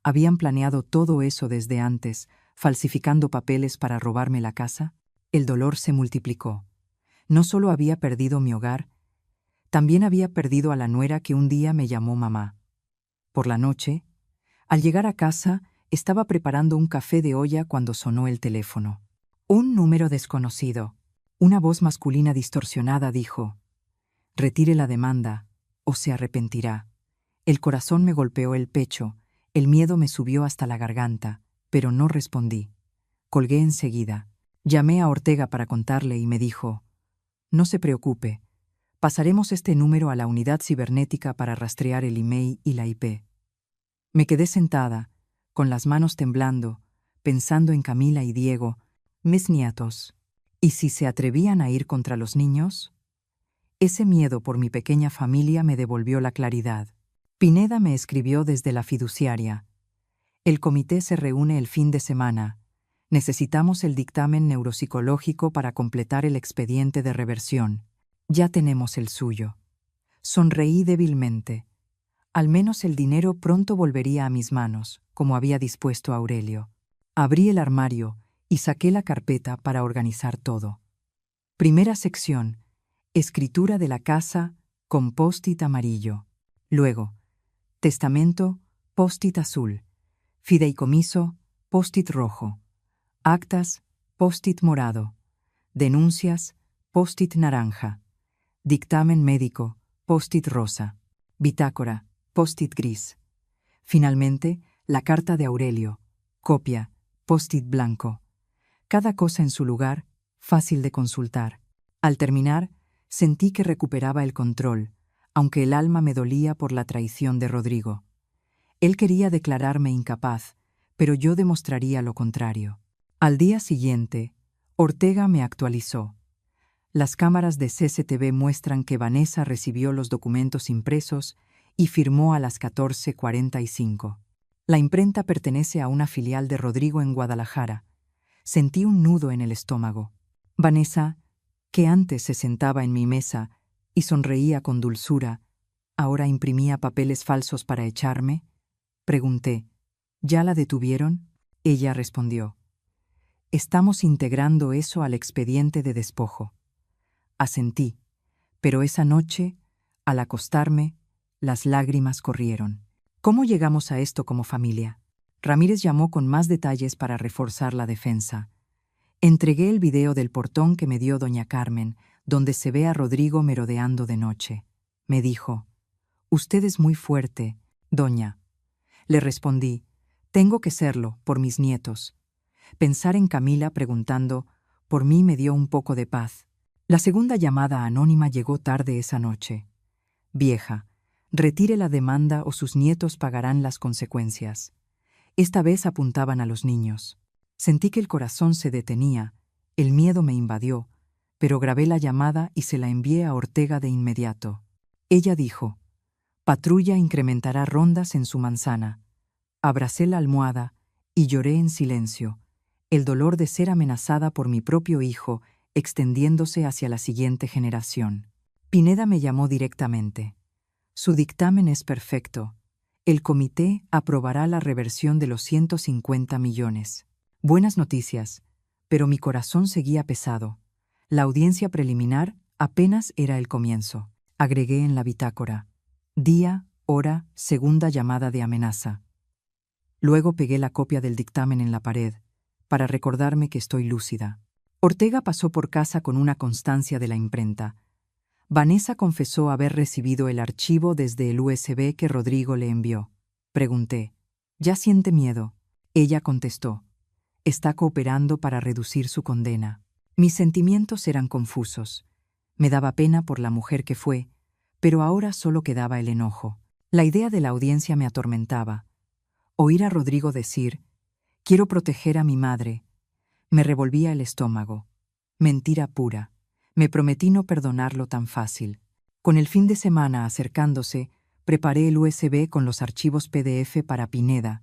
¿Habían planeado todo eso desde antes, falsificando papeles para robarme la casa? El dolor se multiplicó. No solo había perdido mi hogar, también había perdido a la nuera que un día me llamó mamá. Por la noche, al llegar a casa, estaba preparando un café de olla cuando sonó el teléfono. Un número desconocido. Una voz masculina distorsionada dijo: «Retire la demanda, o se arrepentirá». El corazón me golpeó el pecho, el miedo me subió hasta la garganta, pero no respondí. Colgué enseguida. Llamé a Ortega para contarle y me dijo: «No se preocupe, pasaremos este número a la unidad cibernética para rastrear el email y la IP». Me quedé sentada, con las manos temblando, pensando en Camila y Diego, mis nietos. ¿Y si se atrevían a ir contra los niños? Ese miedo por mi pequeña familia me devolvió la claridad. Pineda me escribió desde la fiduciaria: «El comité se reúne el fin de semana. Necesitamos el dictamen neuropsicológico para completar el expediente de reversión. Ya tenemos el suyo». Sonreí débilmente. Al menos el dinero pronto volvería a mis manos, como había dispuesto Aurelio. Abrí el armario y saqué la carpeta para organizar todo. Primera sección: escritura de la casa con post-it amarillo. Luego, testamento, post-it azul. Fideicomiso, post-it rojo. Actas, post-it morado. Denuncias, post-it naranja. Dictamen médico, post-it rosa. Bitácora, post-it gris. Finalmente, la carta de Aurelio, copia, post-it blanco. Cada cosa en su lugar, fácil de consultar. Al terminar, sentí que recuperaba el control, aunque el alma me dolía por la traición de Rodrigo. Él quería declararme incapaz, pero yo demostraría lo contrario. Al día siguiente, Ortega me actualizó. Las cámaras de CCTV muestran que Vanessa recibió los documentos impresos y firmó a las 14:45. La imprenta pertenece a una filial de Rodrigo en Guadalajara. Sentí un nudo en el estómago. Vanessa, que antes se sentaba en mi mesa y sonreía con dulzura, ¿ahora imprimía papeles falsos para echarme? Pregunté: ¿ya la detuvieron? Ella respondió: «Estamos integrando eso al expediente de despojo». Asentí, pero esa noche, al acostarme, las lágrimas corrieron. ¿Cómo llegamos a esto como familia? Ramírez llamó con más detalles para reforzar la defensa. Entregué el video del portón que me dio doña Carmen, donde se ve a Rodrigo merodeando de noche. Me dijo: «Usted es muy fuerte, doña». Le respondí: «Tengo que serlo, por mis nietos». Pensar en Camila preguntando por mí me dio un poco de paz. La segunda llamada anónima llegó tarde esa noche. «Vieja, retire la demanda o sus nietos pagarán las consecuencias». Esta vez apuntaban a los niños. Sentí que el corazón se detenía, el miedo me invadió, pero grabé la llamada y se la envié a Ortega de inmediato. Ella dijo: «Patrulla incrementará rondas en su manzana». Abracé la almohada y lloré en silencio, el dolor de ser amenazada por mi propio hijo extendiéndose hacia la siguiente generación. Pineda me llamó directamente. «Su dictamen es perfecto. El comité aprobará la reversión de los 150 millones. Buenas noticias, pero mi corazón seguía pesado. La audiencia preliminar apenas era el comienzo. Agregué en la bitácora: día, hora, segunda llamada de amenaza. Luego pegué la copia del dictamen en la pared, para recordarme que estoy lúcida. Ortega pasó por casa con una constancia de la imprenta. Vanessa confesó haber recibido el archivo desde el USB que Rodrigo le envió. Pregunté: ¿ya siente miedo? Ella contestó: está cooperando para reducir su condena. Mis sentimientos eran confusos. Me daba pena por la mujer que fue, pero ahora solo quedaba el enojo. La idea de la audiencia me atormentaba. Oír a Rodrigo decir: quiero proteger a mi madre, me revolvía el estómago. Mentira pura. Me prometí no perdonarlo tan fácil. Con el fin de semana acercándose, preparé el USB con los archivos PDF para Pineda.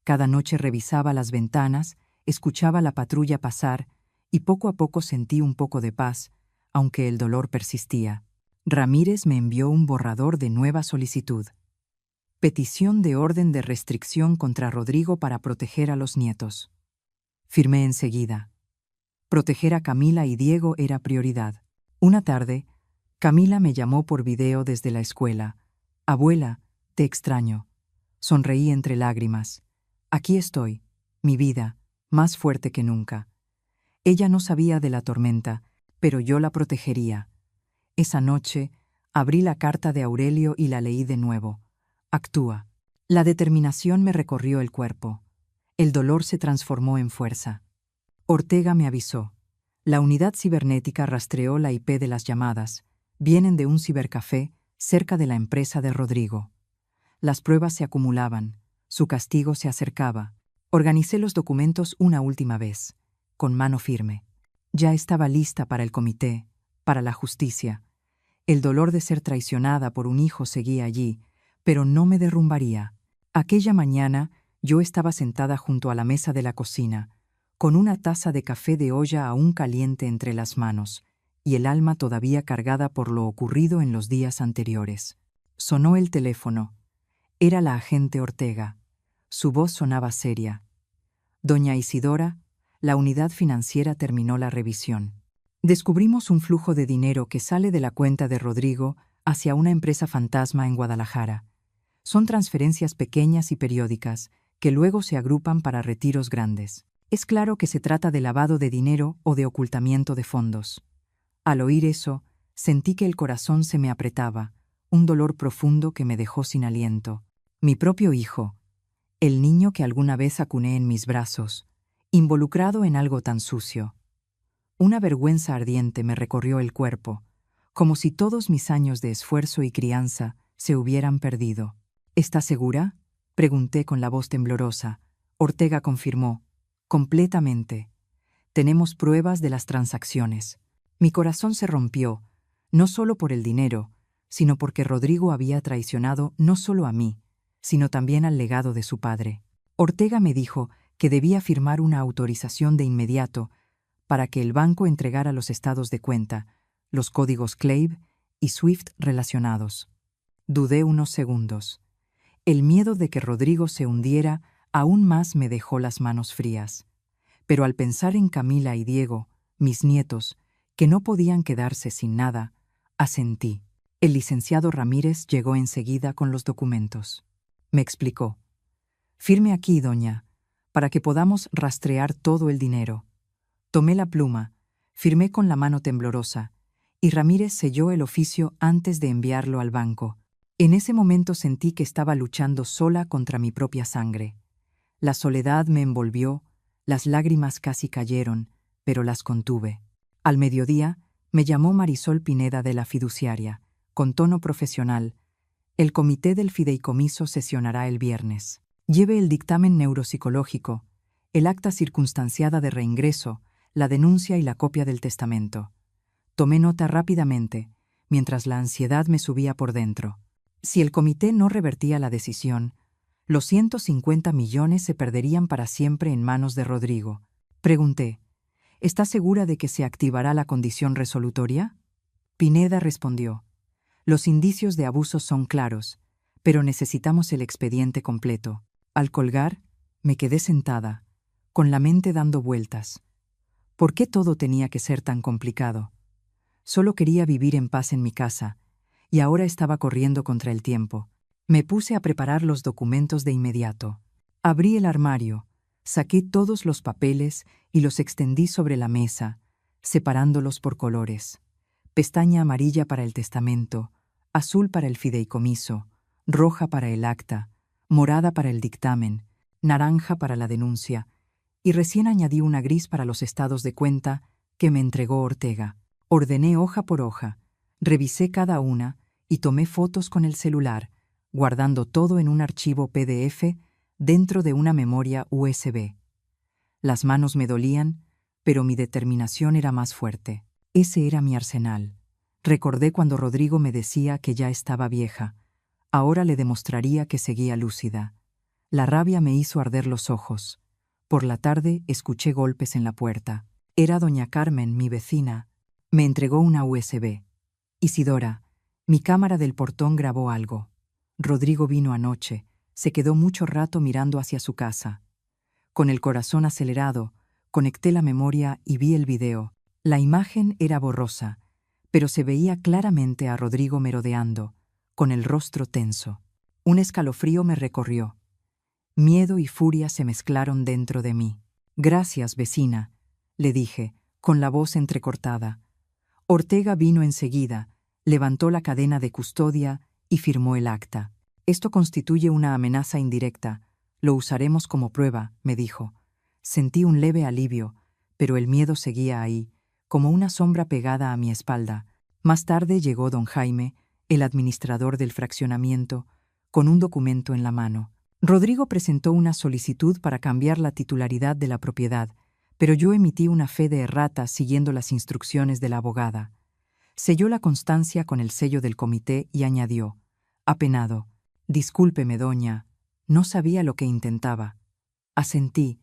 Cada noche revisaba las ventanas, escuchaba la patrulla pasar y poco a poco sentí un poco de paz, aunque el dolor persistía. Ramírez me envió un borrador de nueva solicitud. Petición de orden de restricción contra Rodrigo para proteger a los nietos. Firmé enseguida. Proteger a Camila y Diego era prioridad. Una tarde, Camila me llamó por video desde la escuela. Abuela, te extraño. Sonreí entre lágrimas. Aquí estoy, mi vida, más fuerte que nunca. Ella no sabía de la tormenta, pero yo la protegería. Esa noche, abrí la carta de Aurelio y la leí de nuevo. Actúa. La determinación me recorrió el cuerpo. El dolor se transformó en fuerza. Ortega me avisó. La unidad cibernética rastreó la IP de las llamadas. Vienen de un cibercafé cerca de la empresa de Rodrigo. Las pruebas se acumulaban. Su castigo se acercaba. Organicé los documentos una última vez, con mano firme. Ya estaba lista para el comité, para la justicia. El dolor de ser traicionada por un hijo seguía allí, pero no me derrumbaría. Aquella mañana yo estaba sentada junto a la mesa de la cocina, con una taza de café de olla aún caliente entre las manos, y el alma todavía cargada por lo ocurrido en los días anteriores. Sonó el teléfono. Era la agente Ortega. Su voz sonaba seria. Doña Isidora, la unidad financiera terminó la revisión. Descubrimos un flujo de dinero que sale de la cuenta de Rodrigo hacia una empresa fantasma en Guadalajara. Son transferencias pequeñas y periódicas, que luego se agrupan para retiros grandes. Es claro que se trata de lavado de dinero o de ocultamiento de fondos. Al oír eso, sentí que el corazón se me apretaba, un dolor profundo que me dejó sin aliento. Mi propio hijo, el niño que alguna vez acuné en mis brazos, involucrado en algo tan sucio. Una vergüenza ardiente me recorrió el cuerpo, como si todos mis años de esfuerzo y crianza se hubieran perdido. ¿Estás segura?, pregunté con la voz temblorosa. Ortega confirmó: completamente. Tenemos pruebas de las transacciones. Mi corazón se rompió, no solo por el dinero, sino porque Rodrigo había traicionado no solo a mí, sino también al legado de su padre. Ortega me dijo que debía firmar una autorización de inmediato para que el banco entregara los estados de cuenta, los códigos CLAVE y SWIFT relacionados. Dudé unos segundos. El miedo de que Rodrigo se hundiera aún más me dejó las manos frías. Pero al pensar en Camila y Diego, mis nietos, que no podían quedarse sin nada, asentí. El licenciado Ramírez llegó enseguida con los documentos. Me explicó: firme aquí, doña, para que podamos rastrear todo el dinero. Tomé la pluma, firmé con la mano temblorosa, y Ramírez selló el oficio antes de enviarlo al banco. En ese momento sentí que estaba luchando sola contra mi propia sangre. La soledad me envolvió, las lágrimas casi cayeron, pero las contuve. Al mediodía, me llamó Marisol Pineda de la fiduciaria, con tono profesional. El comité del fideicomiso sesionará el viernes. Lleve el dictamen neuropsicológico, el acta circunstanciada de reingreso, la denuncia y la copia del testamento. Tomé nota rápidamente, mientras la ansiedad me subía por dentro. Si el comité no revertía la decisión, los 150 millones se perderían para siempre en manos de Rodrigo. Pregunté: ¿está segura de que se activará la condición resolutoria? Pineda respondió: los indicios de abuso son claros, pero necesitamos el expediente completo. Al colgar, me quedé sentada, con la mente dando vueltas. ¿Por qué todo tenía que ser tan complicado? Solo quería vivir en paz en mi casa, y ahora estaba corriendo contra el tiempo. Me puse a preparar los documentos de inmediato. Abrí el armario, saqué todos los papeles y los extendí sobre la mesa, separándolos por colores. Pestaña amarilla para el testamento, azul para el fideicomiso, roja para el acta, morada para el dictamen, naranja para la denuncia, y recién añadí una gris para los estados de cuenta que me entregó Ortega. Ordené hoja por hoja, revisé cada una y tomé fotos con el celular, guardando todo en un archivo PDF dentro de una memoria USB. Las manos me dolían, pero mi determinación era más fuerte. Ese era mi arsenal. Recordé cuando Rodrigo me decía que ya estaba vieja. Ahora le demostraría que seguía lúcida. La rabia me hizo arder los ojos. Por la tarde escuché golpes en la puerta. Era doña Carmen, mi vecina. Me entregó una USB. Isidora, mi cámara del portón grabó algo. Rodrigo vino anoche. Se quedó mucho rato mirando hacia su casa. Con el corazón acelerado, conecté la memoria y vi el video. La imagen era borrosa, pero se veía claramente a Rodrigo merodeando, con el rostro tenso. Un escalofrío me recorrió. Miedo y furia se mezclaron dentro de mí. «Gracias, vecina», le dije, con la voz entrecortada. Ortega vino enseguida, levantó la cadena de custodia y firmó el acta. «Esto constituye una amenaza indirecta. Lo usaremos como prueba», me dijo. Sentí un leve alivio, pero el miedo seguía ahí, como una sombra pegada a mi espalda. Más tarde llegó don Jaime, el administrador del fraccionamiento, con un documento en la mano. Rodrigo presentó una solicitud para cambiar la titularidad de la propiedad, pero yo emití una fe de errata siguiendo las instrucciones de la abogada. Selló la constancia con el sello del comité y añadió, apenado: «Discúlpeme, doña, no sabía lo que intentaba». Asentí,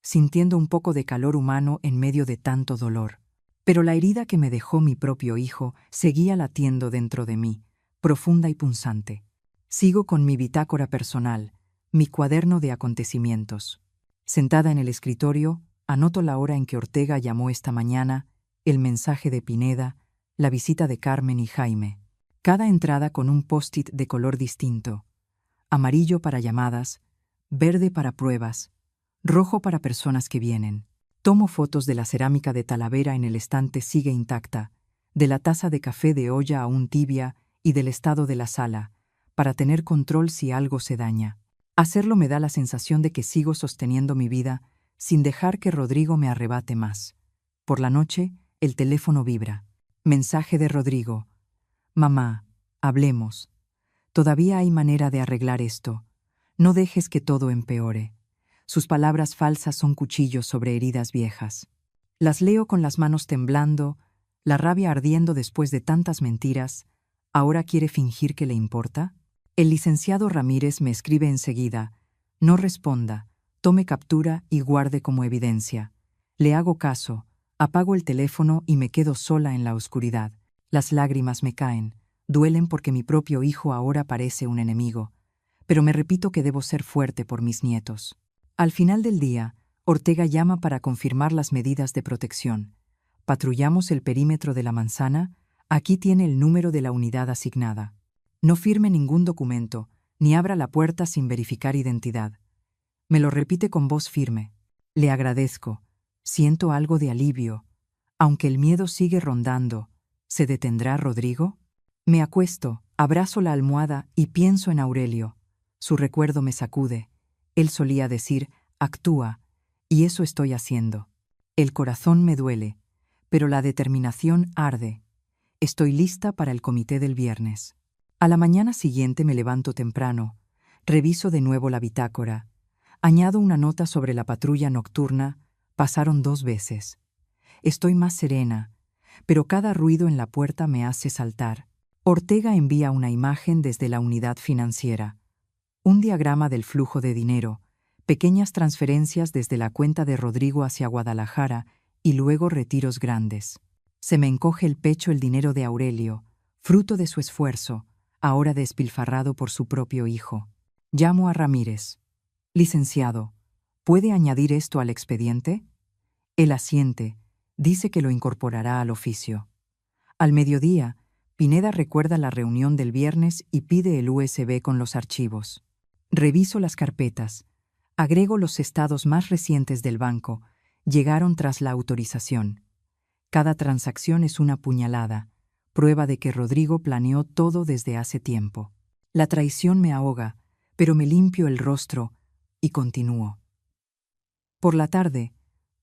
sintiendo un poco de calor humano en medio de tanto dolor. Pero la herida que me dejó mi propio hijo seguía latiendo dentro de mí, profunda y punzante. Sigo con mi bitácora personal, mi cuaderno de acontecimientos. Sentada en el escritorio, anoto la hora en que Ortega llamó esta mañana, el mensaje de Pineda, la visita de Carmen y Jaime. Cada entrada con un post-it de color distinto. Amarillo para llamadas, verde para pruebas, rojo para personas que vienen. Tomo fotos de la cerámica de Talavera en el estante sigue intacta, de la taza de café de olla aún tibia y del estado de la sala, para tener control si algo se daña. Hacerlo me da la sensación de que sigo sosteniendo mi vida sin dejar que Rodrigo me arrebate más. Por la noche, el teléfono vibra. Mensaje de Rodrigo. «Mamá, hablemos. Todavía hay manera de arreglar esto. No dejes que todo empeore». Sus palabras falsas son cuchillos sobre heridas viejas. Las leo con las manos temblando, la rabia ardiendo después de tantas mentiras. ¿Ahora quiere fingir que le importa? El licenciado Ramírez me escribe enseguida: «No responda, tome captura y guarde como evidencia». Le hago caso, apago el teléfono y me quedo sola en la oscuridad. Las lágrimas me caen, duelen porque mi propio hijo ahora parece un enemigo, pero me repito que debo ser fuerte por mis nietos. Al final del día, Ortega llama para confirmar las medidas de protección. Patrullamos el perímetro de la manzana, aquí tiene el número de la unidad asignada. No firme ningún documento, ni abra la puerta sin verificar identidad. Me lo repite con voz firme. Le agradezco. Siento algo de alivio. Aunque el miedo sigue rondando, ¿se detendrá Rodrigo? Me acuesto, abrazo la almohada y pienso en Aurelio. Su recuerdo me sacude. Él solía decir: «Actúa», y eso estoy haciendo. El corazón me duele, pero la determinación arde. Estoy lista para el comité del viernes. A la mañana siguiente me levanto temprano, reviso de nuevo la bitácora, añado una nota sobre la patrulla nocturna. Pasaron 2 veces. Estoy más serena, pero cada ruido en la puerta me hace saltar. Ortega envía una imagen desde la unidad financiera. Un diagrama del flujo de dinero, pequeñas transferencias desde la cuenta de Rodrigo hacia Guadalajara y luego retiros grandes. Se me encoge el pecho el dinero de Aurelio, fruto de su esfuerzo, ahora despilfarrado por su propio hijo. Llamo a Ramírez. Licenciado, ¿puede añadir esto al expediente? Él asiente, dice que lo incorporará al oficio. Al mediodía, Pineda recuerda la reunión del viernes y pide el USB con los archivos. Reviso las carpetas. Agrego los estados más recientes del banco. Llegaron tras la autorización. Cada transacción es una puñalada, prueba de que Rodrigo planeó todo desde hace tiempo. La traición me ahoga, pero me limpio el rostro y continúo. Por la tarde,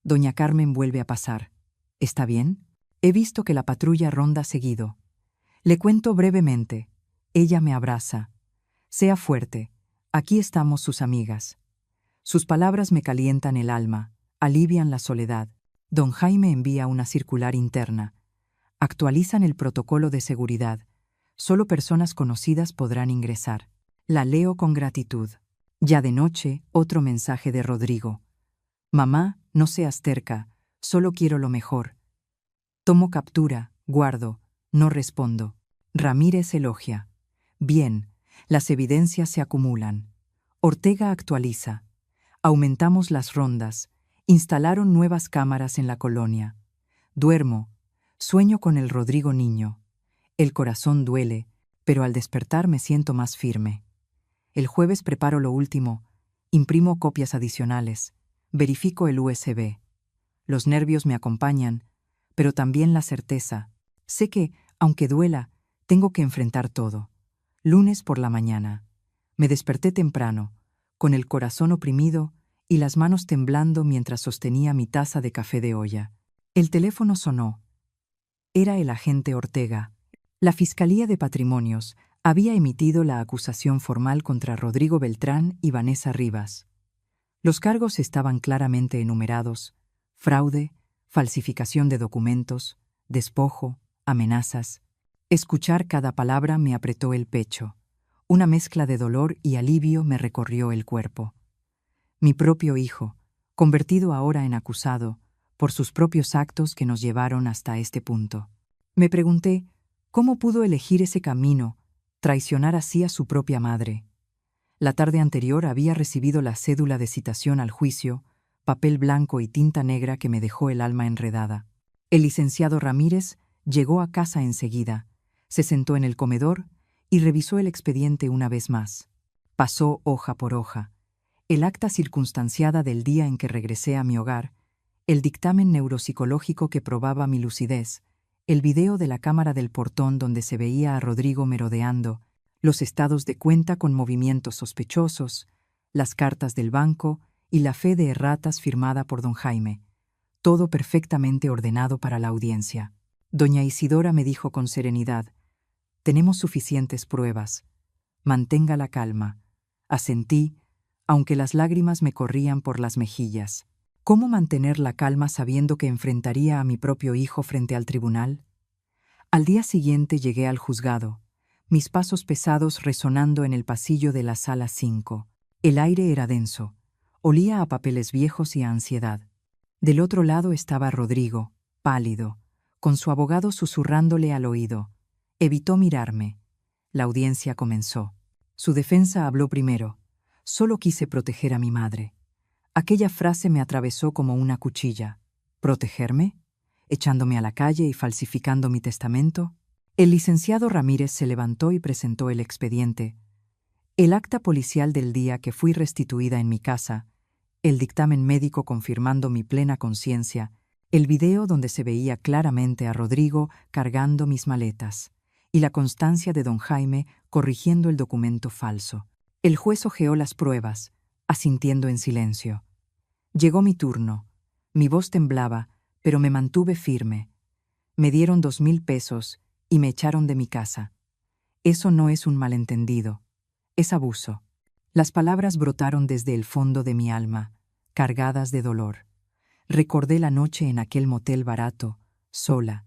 doña Carmen vuelve a pasar. ¿Está bien? He visto que la patrulla ronda seguido. Le cuento brevemente. Ella me abraza. Sea fuerte. Aquí estamos sus amigas. Sus palabras me calientan el alma, alivian la soledad. Don Jaime envía una circular interna. Actualizan el protocolo de seguridad. Solo personas conocidas podrán ingresar. La leo con gratitud. Ya de noche, otro mensaje de Rodrigo. Mamá, no seas terca, solo quiero lo mejor. Tomo captura, guardo, no respondo. Ramírez elogia. Bien, las evidencias se acumulan. Ortega actualiza. Aumentamos las rondas. Instalaron nuevas cámaras en la colonia. Duermo. Sueño con el Rodrigo niño. El corazón duele, pero al despertar me siento más firme. El jueves preparo lo último. Imprimo copias adicionales. Verifico el USB. Los nervios me acompañan, pero también la certeza. Sé que, aunque duela, tengo que enfrentar todo. Lunes por la mañana. Me desperté temprano, con el corazón oprimido y las manos temblando mientras sostenía mi taza de café de olla. El teléfono sonó. Era el agente Ortega. La Fiscalía de Patrimonios había emitido la acusación formal contra Rodrigo Beltrán y Vanessa Rivas. Los cargos estaban claramente enumerados: fraude, falsificación de documentos, despojo, amenazas. Escuchar cada palabra me apretó el pecho. Una mezcla de dolor y alivio me recorrió el cuerpo. Mi propio hijo, convertido ahora en acusado, por sus propios actos que nos llevaron hasta este punto. Me pregunté, ¿cómo pudo elegir ese camino, traicionar así a su propia madre? La tarde anterior había recibido la cédula de citación al juicio, papel blanco y tinta negra que me dejó el alma enredada. El licenciado Ramírez llegó a casa enseguida, se sentó en el comedor y revisó el expediente una vez más. Pasó hoja por hoja. El acta circunstanciada del día en que regresé a mi hogar, el dictamen neuropsicológico que probaba mi lucidez, el video de la cámara del portón donde se veía a Rodrigo merodeando, los estados de cuenta con movimientos sospechosos, las cartas del banco y la fe de erratas firmada por don Jaime. Todo perfectamente ordenado para la audiencia. Doña Isidora me dijo con serenidad: «Tenemos suficientes pruebas. Mantenga la calma». Asentí, aunque las lágrimas me corrían por las mejillas. ¿Cómo mantener la calma sabiendo que enfrentaría a mi propio hijo frente al tribunal? Al día siguiente llegué al juzgado, mis pasos pesados resonando en el pasillo de la sala 5. El aire era denso, olía a papeles viejos y a ansiedad. Del otro lado estaba Rodrigo, pálido, con su abogado susurrándole al oído. Evitó mirarme. La audiencia comenzó. Su defensa habló primero. Solo quise proteger a mi madre. Aquella frase me atravesó como una cuchilla. ¿Protegerme? ¿Echándome a la calle y falsificando mi testamento? El licenciado Ramírez se levantó y presentó el expediente. El acta policial del día que fui restituida en mi casa, el dictamen médico confirmando mi plena conciencia, el video donde se veía claramente a Rodrigo cargando mis maletas, y la constancia de don Jaime corrigiendo el documento falso. El juez hojeó las pruebas, asintiendo en silencio. Llegó mi turno. Mi voz temblaba, pero me mantuve firme. Me dieron 2,000 pesos y me echaron de mi casa. Eso no es un malentendido, es abuso. Las palabras brotaron desde el fondo de mi alma, cargadas de dolor. Recordé la noche en aquel motel barato, sola,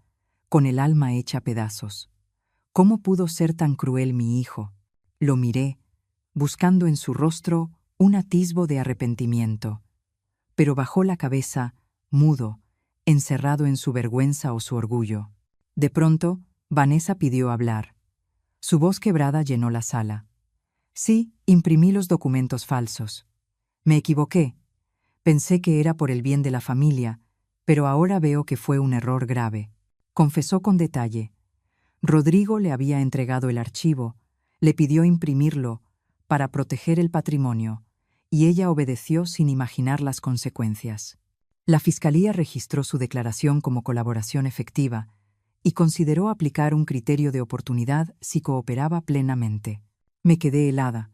con el alma hecha pedazos. ¿Cómo pudo ser tan cruel mi hijo? Lo miré, buscando en su rostro un atisbo de arrepentimiento, pero bajó la cabeza, mudo, encerrado en su vergüenza o su orgullo. De pronto, Vanessa pidió hablar. Su voz quebrada llenó la sala. Sí, imprimí los documentos falsos. Me equivoqué. Pensé que era por el bien de la familia, pero ahora veo que fue un error grave. Confesó con detalle. Rodrigo le había entregado el archivo, le pidió imprimirlo para proteger el patrimonio, y ella obedeció sin imaginar las consecuencias. La Fiscalía registró su declaración como colaboración efectiva y consideró aplicar un criterio de oportunidad si cooperaba plenamente. Me quedé helada.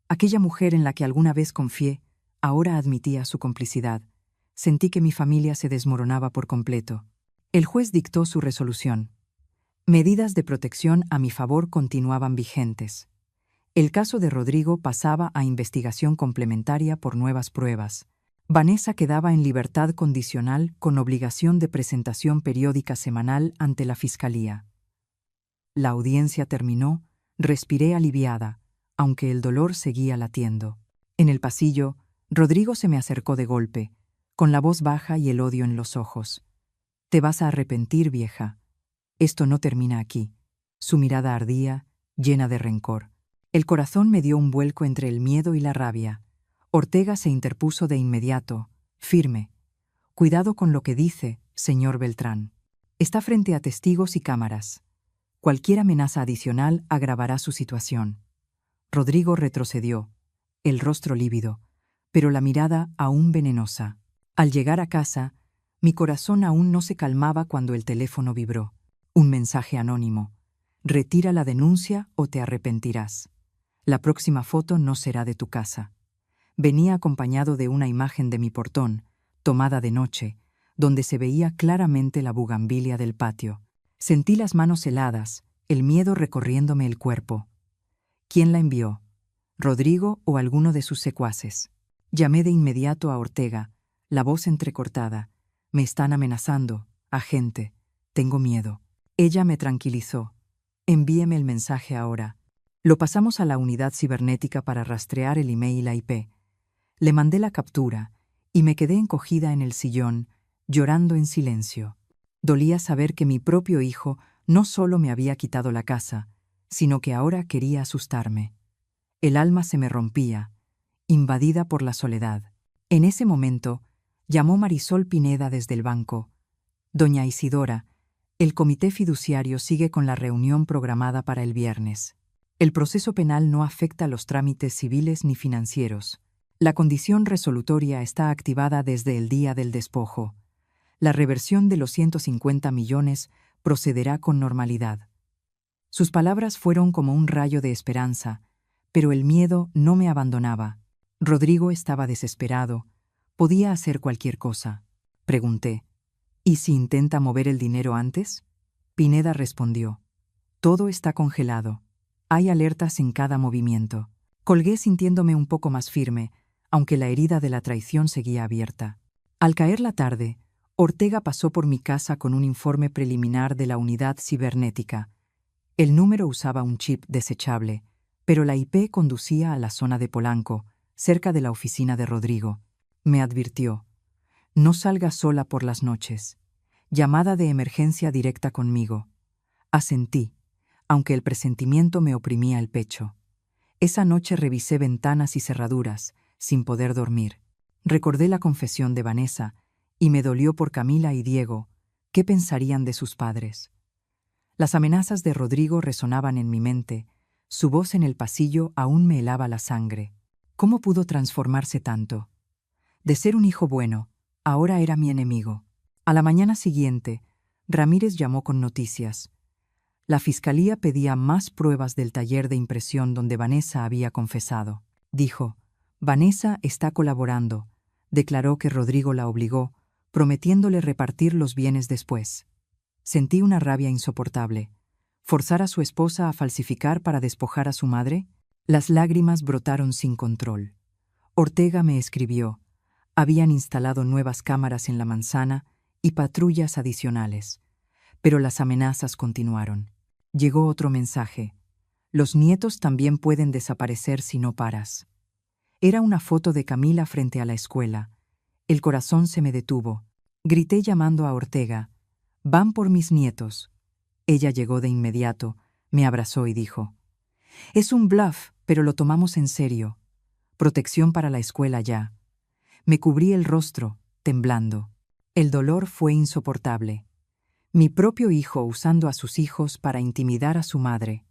Aquella mujer en la que alguna vez confié, ahora admitía su complicidad. Sentí que mi familia se desmoronaba por completo. El juez dictó su resolución. Medidas de protección a mi favor continuaban vigentes. El caso de Rodrigo pasaba a investigación complementaria por nuevas pruebas. Vanessa quedaba en libertad condicional con obligación de presentación periódica semanal ante la Fiscalía. La audiencia terminó, respiré aliviada, aunque el dolor seguía latiendo. En el pasillo, Rodrigo se me acercó de golpe, con la voz baja y el odio en los ojos. «Te vas a arrepentir, vieja. Esto no termina aquí». Su mirada ardía, llena de rencor. El corazón me dio un vuelco entre el miedo y la rabia. Ortega se interpuso de inmediato, firme. «Cuidado con lo que dice, señor Beltrán. Está frente a testigos y cámaras. Cualquier amenaza adicional agravará su situación». Rodrigo retrocedió, el rostro lívido, pero la mirada aún venenosa. Al llegar a casa, mi corazón aún no se calmaba cuando el teléfono vibró. Un mensaje anónimo. «Retira la denuncia o te arrepentirás. La próxima foto no será de tu casa». Venía acompañado de una imagen de mi portón, tomada de noche, donde se veía claramente la bugambilia del patio. Sentí las manos heladas, el miedo recorriéndome el cuerpo. ¿Quién la envió? ¿Rodrigo o alguno de sus secuaces? Llamé de inmediato a Ortega, la voz entrecortada. «Me están amenazando, agente. Tengo miedo». Ella me tranquilizó. «Envíeme el mensaje ahora». Lo pasamos a la unidad cibernética para rastrear el email y la IP. Le mandé la captura y me quedé encogida en el sillón, llorando en silencio. Dolía saber que mi propio hijo no solo me había quitado la casa, sino que ahora quería asustarme. El alma se me rompía, invadida por la soledad. En ese momento, llamó Marisol Pineda desde el banco. «Doña Isidora, el comité fiduciario sigue con la reunión programada para el viernes. El proceso penal no afecta los trámites civiles ni financieros. La condición resolutoria está activada desde el día del despojo. La reversión de los 150 millones procederá con normalidad». Sus palabras fueron como un rayo de esperanza, pero el miedo no me abandonaba. Rodrigo estaba desesperado. ¿Podía hacer cualquier cosa? Pregunté. «¿Y si intenta mover el dinero antes?» Pineda respondió. «Todo está congelado. Hay alertas en cada movimiento». Colgué sintiéndome un poco más firme, aunque la herida de la traición seguía abierta. Al caer la tarde, Ortega pasó por mi casa con un informe preliminar de la unidad cibernética. El número usaba un chip desechable, pero la IP conducía a la zona de Polanco, cerca de la oficina de Rodrigo. Me advirtió: «No salga sola por las noches. Llamada de emergencia directa conmigo». Asentí, aunque el presentimiento me oprimía el pecho. Esa noche revisé ventanas y cerraduras, sin poder dormir. Recordé la confesión de Vanessa y me dolió por Camila y Diego. ¿Qué pensarían de sus padres? Las amenazas de Rodrigo resonaban en mi mente. Su voz en el pasillo aún me helaba la sangre. ¿Cómo pudo transformarse tanto? De ser un hijo bueno, ahora era mi enemigo. A la mañana siguiente, Ramírez llamó con noticias. La Fiscalía pedía más pruebas del taller de impresión donde Vanessa había confesado. Dijo: «Vanessa está colaborando», declaró que Rodrigo la obligó, prometiéndole repartir los bienes después. Sentí una rabia insoportable. ¿Forzar a su esposa a falsificar para despojar a su madre? Las lágrimas brotaron sin control. Ortega me escribió. Habían instalado nuevas cámaras en la manzana y patrullas adicionales. Pero las amenazas continuaron. Llegó otro mensaje. «Los nietos también pueden desaparecer si no paras». Era una foto de Camila frente a la escuela. El corazón se me detuvo. Grité llamando a Ortega: «Van por mis nietos». Ella llegó de inmediato, Me abrazó y dijo: «Es un bluff, pero lo tomamos en serio. Protección para la escuela ya». Me cubrí el rostro, temblando. El dolor fue insoportable. Mi propio hijo usando a sus hijos para intimidar a su madre.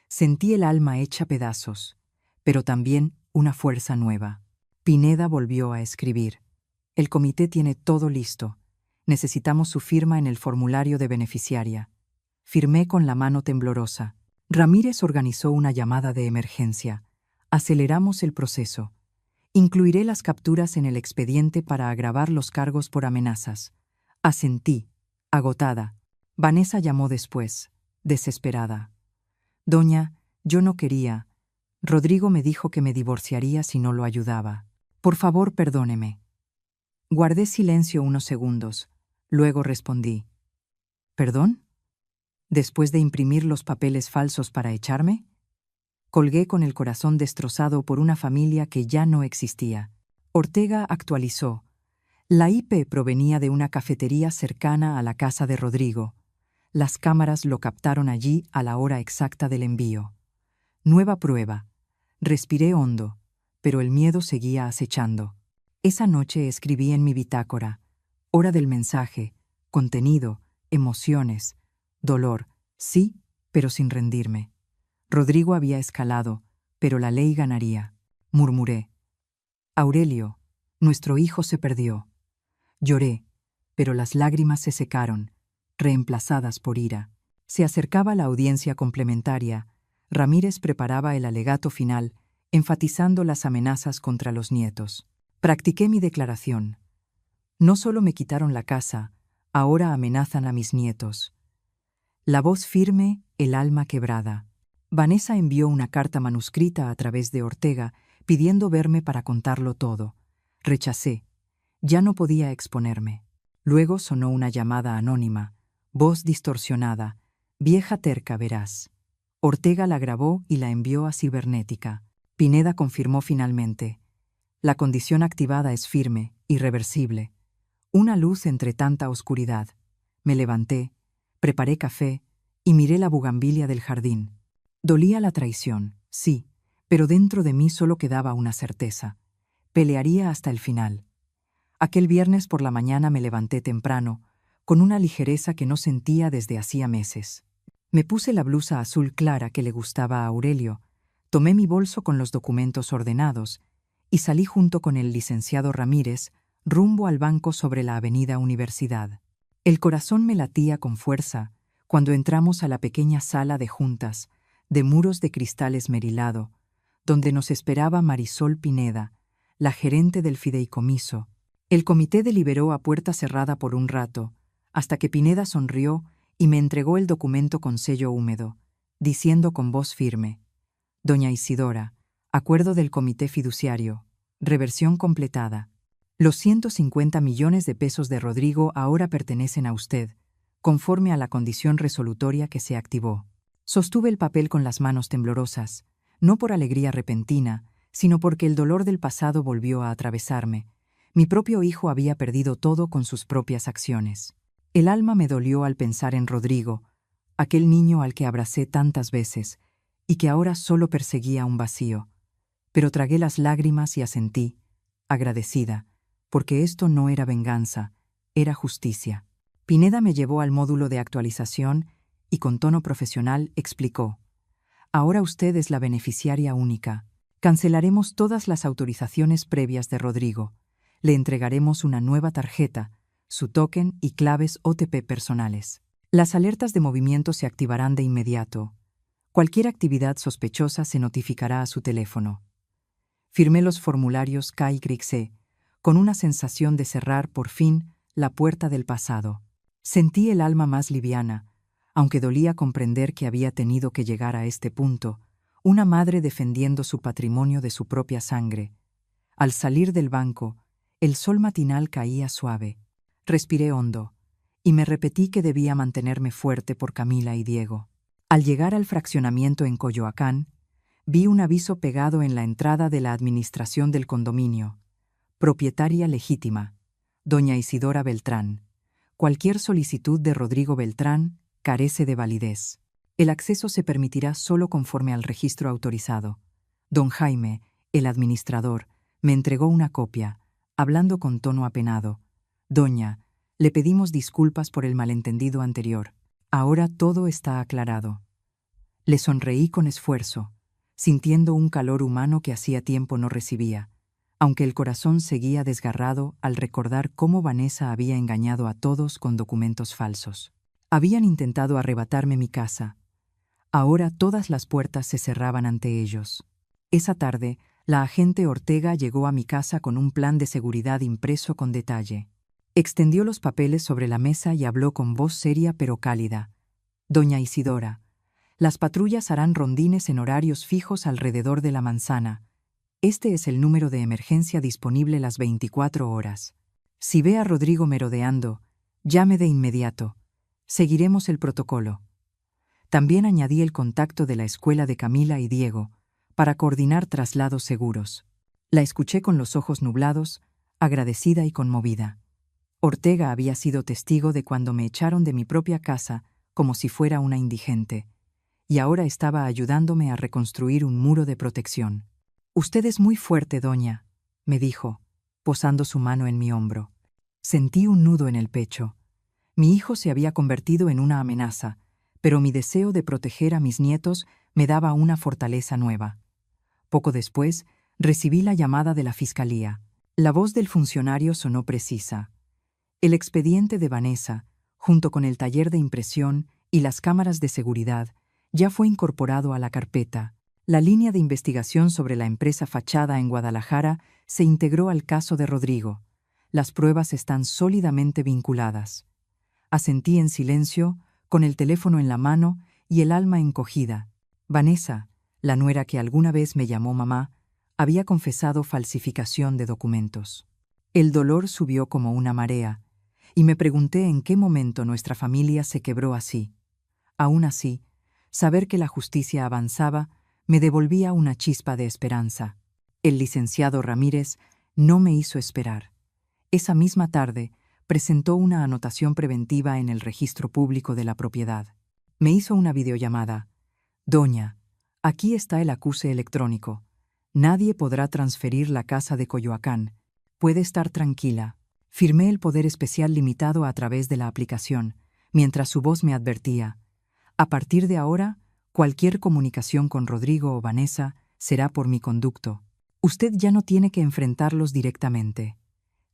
Sentí el alma hecha pedazos, pero también una fuerza nueva. Pineda volvió a escribir: «El comité tiene todo listo. Necesitamos su firma en el formulario de beneficiaria». Firmé con la mano temblorosa. Ramírez organizó una llamada de emergencia. Aceleramos el proceso. Incluiré las capturas en el expediente para agravar los cargos por amenazas. Asentí, agotada. Vanessa llamó después, desesperada. «Doña, yo no quería. Rodrigo me dijo que me divorciaría si no lo ayudaba. Por favor, perdóneme». Guardé silencio unos segundos. Luego respondí: «¿Perdón? ¿Después de imprimir los papeles falsos para echarme?». Colgué con el corazón destrozado por una familia que ya no existía. Ortega actualizó. La IP provenía de una cafetería cercana a la casa de Rodrigo. Las cámaras lo captaron allí a la hora exacta del envío. Nueva prueba. Respiré hondo, pero el miedo seguía acechando. Esa noche escribí en mi bitácora: hora del mensaje, contenido, emociones, dolor, sí, pero sin rendirme. Rodrigo había escalado, pero la ley ganaría. Murmuré: «Aurelio, nuestro hijo se perdió». Lloré, pero las lágrimas se secaron, reemplazadas por ira. Se acercaba la audiencia complementaria. Ramírez preparaba el alegato final, enfatizando las amenazas contra los nietos. Practiqué mi declaración. No solo me quitaron la casa, ahora amenazan a mis nietos. La voz firme, el alma quebrada. Vanessa envió una carta manuscrita a través de Ortega, pidiendo verme para contarlo todo. Rechacé. Ya no podía exponerme. Luego sonó una llamada anónima, voz distorsionada: «Vieja terca, verás». Ortega la grabó y la envió a cibernética. Pineda confirmó finalmente: «La condición activada es firme, irreversible». Una luz entre tanta oscuridad. Me levanté, preparé café y miré la bugambilia del jardín. Dolía la traición, sí, pero dentro de mí solo quedaba una certeza: pelearía hasta el final. Aquel viernes por la mañana me levanté temprano, con una ligereza que no sentía desde hacía meses. Me puse la blusa azul clara que le gustaba a Aurelio, tomé mi bolso con los documentos ordenados y salí junto con el licenciado Ramírez rumbo al banco sobre la avenida Universidad. El corazón me latía con fuerza cuando entramos a la pequeña sala de juntas, de muros de cristal esmerilado, donde nos esperaba Marisol Pineda, la gerente del fideicomiso. El comité deliberó a puerta cerrada por un rato, hasta que Pineda sonrió y me entregó el documento con sello húmedo, diciendo con voz firme: «Doña Isidora, acuerdo del comité fiduciario, reversión completada. Los 150 millones de pesos de Rodrigo ahora pertenecen a usted, conforme a la condición resolutoria que se activó». Sostuve el papel con las manos temblorosas, no por alegría repentina, sino porque el dolor del pasado volvió a atravesarme. Mi propio hijo había perdido todo con sus propias acciones. El alma me dolió al pensar en Rodrigo, aquel niño al que abracé tantas veces y que ahora solo perseguía un vacío. Pero tragué las lágrimas y asentí, agradecida, porque esto no era venganza, era justicia. Pineda me llevó al módulo de actualización y con tono profesional explicó: «Ahora usted es la beneficiaria única. Cancelaremos todas las autorizaciones previas de Rodrigo. Le entregaremos una nueva tarjeta, su token y claves OTP personales. Las alertas de movimiento se activarán de inmediato. Cualquier actividad sospechosa se notificará a su teléfono». Firmé los formularios KYC, con una sensación de cerrar, por fin, la puerta del pasado. Sentí el alma más liviana, aunque dolía comprender que había tenido que llegar a este punto, una madre defendiendo su patrimonio de su propia sangre. Al salir del banco, el sol matinal caía suave. Respiré hondo, y me repetí que debía mantenerme fuerte por Camila y Diego. Al llegar al fraccionamiento en Coyoacán, vi un aviso pegado en la entrada de la administración del condominio: «Propietaria legítima, doña Isidora Beltrán. Cualquier solicitud de Rodrigo Beltrán carece de validez». El acceso se permitirá solo conforme al registro autorizado. Don Jaime, el administrador, me entregó una copia, hablando con tono apenado. Doña, le pedimos disculpas por el malentendido anterior. Ahora todo está aclarado. Le sonreí con esfuerzo, sintiendo un calor humano que hacía tiempo no recibía, aunque el corazón seguía desgarrado al recordar cómo Vanessa había engañado a todos con documentos falsos. Habían intentado arrebatarme mi casa. Ahora todas las puertas se cerraban ante ellos. Esa tarde, la agente Ortega llegó a mi casa con un plan de seguridad impreso con detalle. Extendió los papeles sobre la mesa y habló con voz seria pero cálida. Doña Isidora, las patrullas harán rondines en horarios fijos alrededor de la manzana. Este es el número de emergencia disponible las 24 horas. Si ve a Rodrigo merodeando, llame de inmediato. Seguiremos el protocolo. También añadí el contacto de la escuela de Camila y Diego, para coordinar traslados seguros. La escuché con los ojos nublados, agradecida y conmovida. Ortega había sido testigo de cuando me echaron de mi propia casa como si fuera una indigente, y ahora estaba ayudándome a reconstruir un muro de protección. «Usted es muy fuerte, doña», me dijo, posando su mano en mi hombro. Sentí un nudo en el pecho. Mi hijo se había convertido en una amenaza, pero mi deseo de proteger a mis nietos me daba una fortaleza nueva. Poco después, recibí la llamada de la fiscalía. La voz del funcionario sonó precisa. El expediente de Vanessa, junto con el taller de impresión y las cámaras de seguridad, ya fue incorporado a la carpeta. La línea de investigación sobre la empresa fachada en Guadalajara se integró al caso de Rodrigo. Las pruebas están sólidamente vinculadas. Asentí en silencio, con el teléfono en la mano y el alma encogida. Vanessa, la nuera que alguna vez me llamó mamá, había confesado falsificación de documentos. El dolor subió como una marea, y me pregunté en qué momento nuestra familia se quebró así. Aún así, saber que la justicia avanzaba me devolvía una chispa de esperanza. El licenciado Ramírez no me hizo esperar. Esa misma tarde, presentó una anotación preventiva en el registro público de la propiedad. Me hizo una videollamada. «Doña, aquí está el acuse electrónico. Nadie podrá transferir la casa de Coyoacán. Puede estar tranquila». Firmé el poder especial limitado a través de la aplicación, mientras su voz me advertía: «A partir de ahora, cualquier comunicación con Rodrigo o Vanessa será por mi conducto. Usted ya no tiene que enfrentarlos directamente».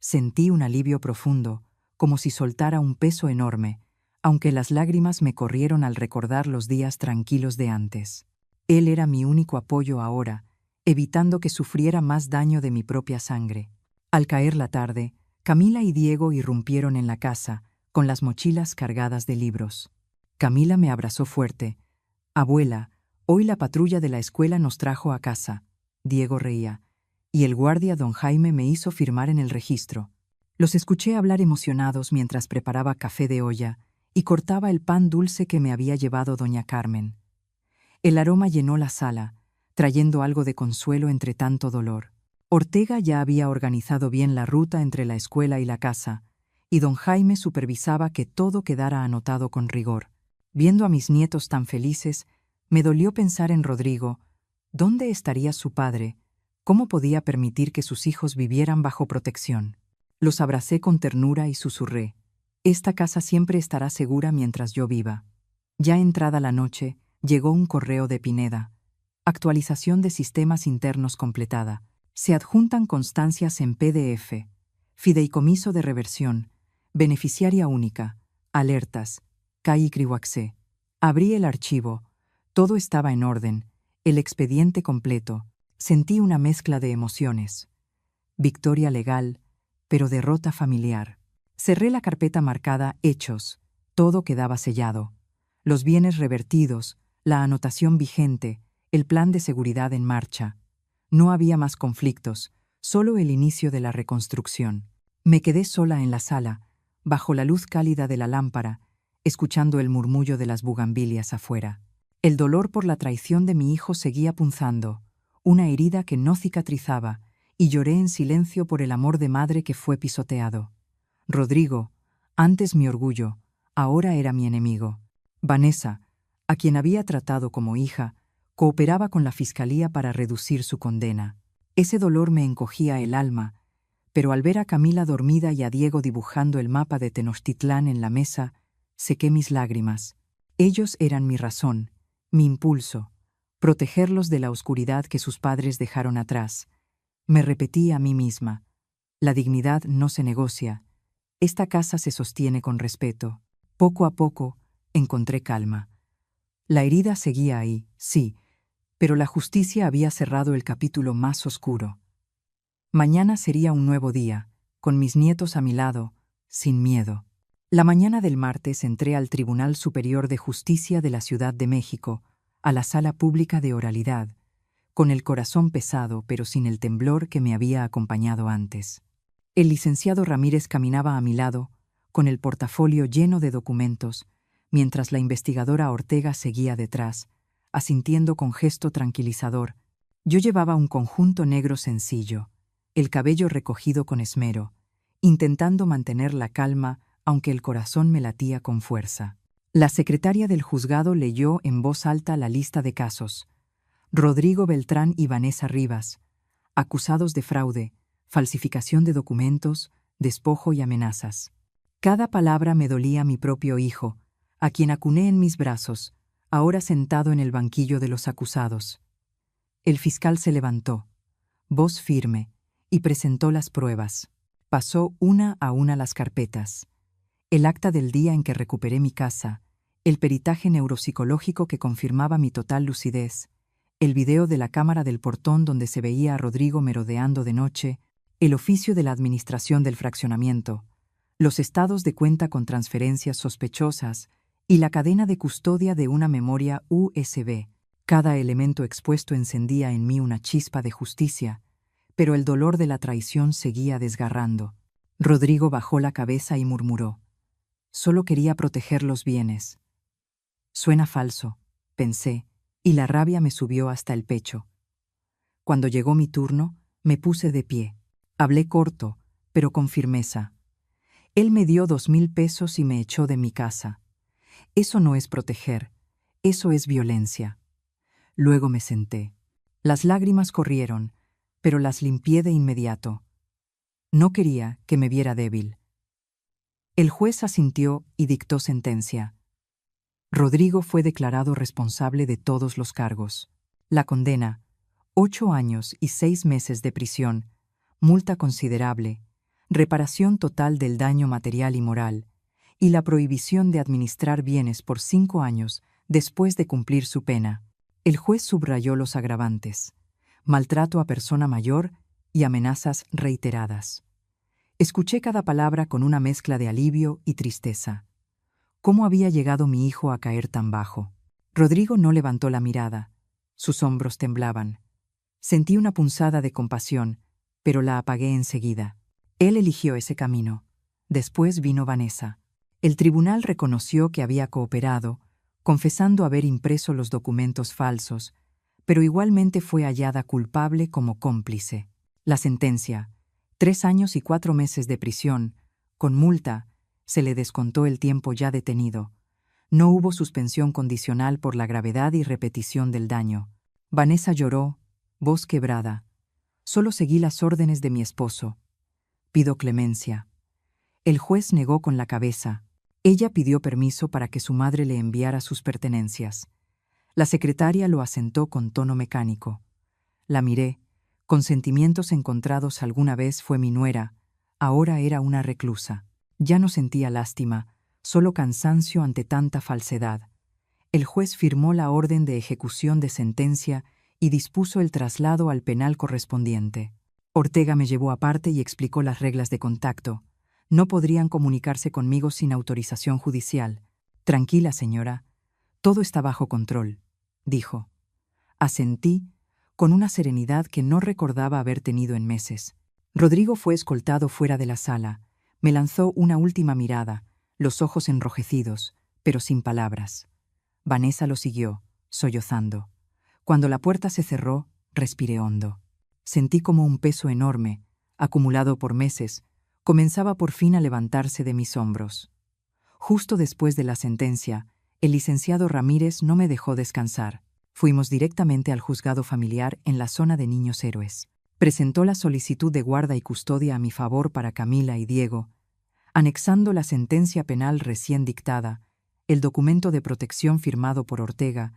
Sentí un alivio profundo, como si soltara un peso enorme, aunque las lágrimas me corrieron al recordar los días tranquilos de antes. Él era mi único apoyo ahora, evitando que sufriera más daño de mi propia sangre. Al caer la tarde, Camila y Diego irrumpieron en la casa, con las mochilas cargadas de libros. Camila me abrazó fuerte. «Abuela, hoy la patrulla de la escuela nos trajo a casa». Diego reía, y el guardia don Jaime me hizo firmar en el registro. Los escuché hablar emocionados mientras preparaba café de olla y cortaba el pan dulce que me había llevado doña Carmen. El aroma llenó la sala, trayendo algo de consuelo entre tanto dolor. Ortega ya había organizado bien la ruta entre la escuela y la casa, y don Jaime supervisaba que todo quedara anotado con rigor. Viendo a mis nietos tan felices, me dolió pensar en Rodrigo. ¿Dónde estaría su padre? ¿Cómo podía permitir que sus hijos vivieran bajo protección? Los abracé con ternura y susurré: «Esta casa siempre estará segura mientras yo viva». Ya entrada la noche, llegó un correo de Pineda. Actualización de sistemas internos completada. Se adjuntan constancias en PDF. Fideicomiso de reversión. Beneficiaria única. Alertas. Calle Crihuaxé. Abrí el archivo. Todo estaba en orden. El expediente completo. Sentí una mezcla de emociones. Victoria legal, pero derrota familiar. Cerré la carpeta marcada Hechos. Todo quedaba sellado. Los bienes revertidos, la anotación vigente, el plan de seguridad en marcha. No había más conflictos, solo el inicio de la reconstrucción. Me quedé sola en la sala, bajo la luz cálida de la lámpara, escuchando el murmullo de las bugambilias afuera. El dolor por la traición de mi hijo seguía punzando, una herida que no cicatrizaba, y lloré en silencio por el amor de madre que fue pisoteado. Rodrigo, antes mi orgullo, ahora era mi enemigo. Vanessa, a quien había tratado como hija, cooperaba con la fiscalía para reducir su condena. Ese dolor me encogía el alma, pero al ver a Camila dormida y a Diego dibujando el mapa de Tenochtitlán en la mesa, sequé mis lágrimas. Ellos eran mi razón, mi impulso, protegerlos de la oscuridad que sus padres dejaron atrás. Me repetí a mí misma: la dignidad no se negocia, esta casa se sostiene con respeto. Poco a poco, encontré calma. La herida seguía ahí, sí, pero la justicia había cerrado el capítulo más oscuro. Mañana sería un nuevo día, con mis nietos a mi lado, sin miedo. La mañana del martes entré al Tribunal Superior de Justicia de la Ciudad de México, a la sala pública de oralidad, con el corazón pesado pero sin el temblor que me había acompañado antes. El licenciado Ramírez caminaba a mi lado, con el portafolio lleno de documentos, mientras la investigadora Ortega seguía detrás, asintiendo con gesto tranquilizador. Yo llevaba un conjunto negro sencillo, el cabello recogido con esmero, intentando mantener la calma aunque el corazón me latía con fuerza. La secretaria del juzgado leyó en voz alta la lista de casos. Rodrigo Beltrán y Vanessa Rivas, acusados de fraude, falsificación de documentos, despojo y amenazas. Cada palabra me dolía mi propio hijo, a quien acuné en mis brazos, ahora sentado en el banquillo de los acusados. El fiscal se levantó, voz firme, y presentó las pruebas. Pasó una a una las carpetas. El acta del día en que recuperé mi casa, el peritaje neuropsicológico que confirmaba mi total lucidez, el video de la cámara del portón donde se veía a Rodrigo merodeando de noche, el oficio de la administración del fraccionamiento, los estados de cuenta con transferencias sospechosas y la cadena de custodia de una memoria USB. Cada elemento expuesto encendía en mí una chispa de justicia, pero el dolor de la traición seguía desgarrando. Rodrigo bajó la cabeza y murmuró: «Solo quería proteger los bienes». Suena falso, pensé, y la rabia me subió hasta el pecho. Cuando llegó mi turno, me puse de pie. Hablé corto, pero con firmeza. Él me dio 2,000 pesos y me echó de mi casa. Eso no es proteger, eso es violencia. Luego me senté. Las lágrimas corrieron, pero las limpié de inmediato. No quería que me viera débil. El juez asintió y dictó sentencia. Rodrigo fue declarado responsable de todos los cargos. La condena: 8 años y 6 meses de prisión, multa considerable, reparación total del daño material y moral, y la prohibición de administrar bienes por 5 años después de cumplir su pena. El juez subrayó los agravantes: maltrato a persona mayor y amenazas reiteradas. Escuché cada palabra con una mezcla de alivio y tristeza. ¿Cómo había llegado mi hijo a caer tan bajo? Rodrigo no levantó la mirada. Sus hombros temblaban. Sentí una punzada de compasión, pero la apagué enseguida. Él eligió ese camino. Después vino Vanessa. El tribunal reconoció que había cooperado, confesando haber impreso los documentos falsos, pero igualmente fue hallada culpable como cómplice. La sentencia: 3 años y 4 meses de prisión, con multa. Se le descontó el tiempo ya detenido. No hubo suspensión condicional por la gravedad y repetición del daño. Vanessa lloró, voz quebrada. Solo seguí las órdenes de mi esposo. Pido clemencia. El juez negó con la cabeza. Ella pidió permiso para que su madre le enviara sus pertenencias. La secretaria lo asentó con tono mecánico. La miré. Con sentimientos encontrados. Alguna vez fue mi nuera, ahora era una reclusa. Ya no sentía lástima, solo cansancio ante tanta falsedad. El juez firmó la orden de ejecución de sentencia y dispuso el traslado al penal correspondiente. Ortega me llevó aparte y explicó las reglas de contacto. No podrían comunicarse conmigo sin autorización judicial. «Tranquila, señora, todo está bajo control», dijo. Asentí, con una serenidad que no recordaba haber tenido en meses. Rodrigo fue escoltado fuera de la sala. Me lanzó una última mirada, los ojos enrojecidos, pero sin palabras. Vanessa lo siguió, sollozando. Cuando la puerta se cerró, respiré hondo. Sentí como un peso enorme, acumulado por meses, comenzaba por fin a levantarse de mis hombros. Justo después de la sentencia, El licenciado Ramírez no me dejó descansar. Fuimos directamente al juzgado familiar en la zona de niños héroes. Presentó la solicitud de guarda y custodia a mi favor para Camila y Diego, anexando la sentencia penal recién dictada, el documento de protección firmado por Ortega,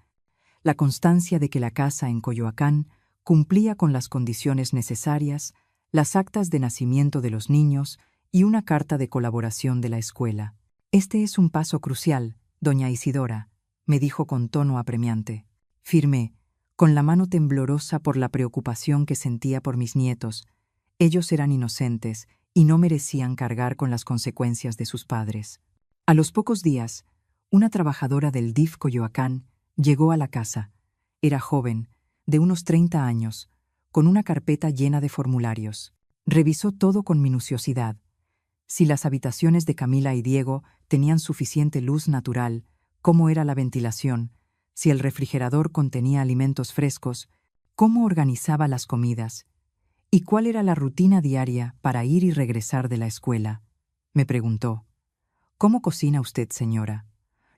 la constancia de que la casa en Coyoacán cumplía con las condiciones necesarias, las actas de nacimiento de los niños y una carta de colaboración de la escuela. «Este es un paso crucial, doña Isidora», me dijo con tono apremiante. Firmé, con la mano temblorosa por la preocupación que sentía por mis nietos. Ellos eran inocentes y no merecían cargar con las consecuencias de sus padres. A los pocos días, una trabajadora del DIF Coyoacán llegó a la casa. Era joven, de unos 30 años, con una carpeta llena de formularios. Revisó todo con minuciosidad. Si las habitaciones de Camila y Diego tenían suficiente luz natural, cómo era la ventilación, si el refrigerador contenía alimentos frescos, cómo organizaba las comidas, y cuál era la rutina diaria para ir y regresar de la escuela. Me preguntó: «¿Cómo cocina usted, señora?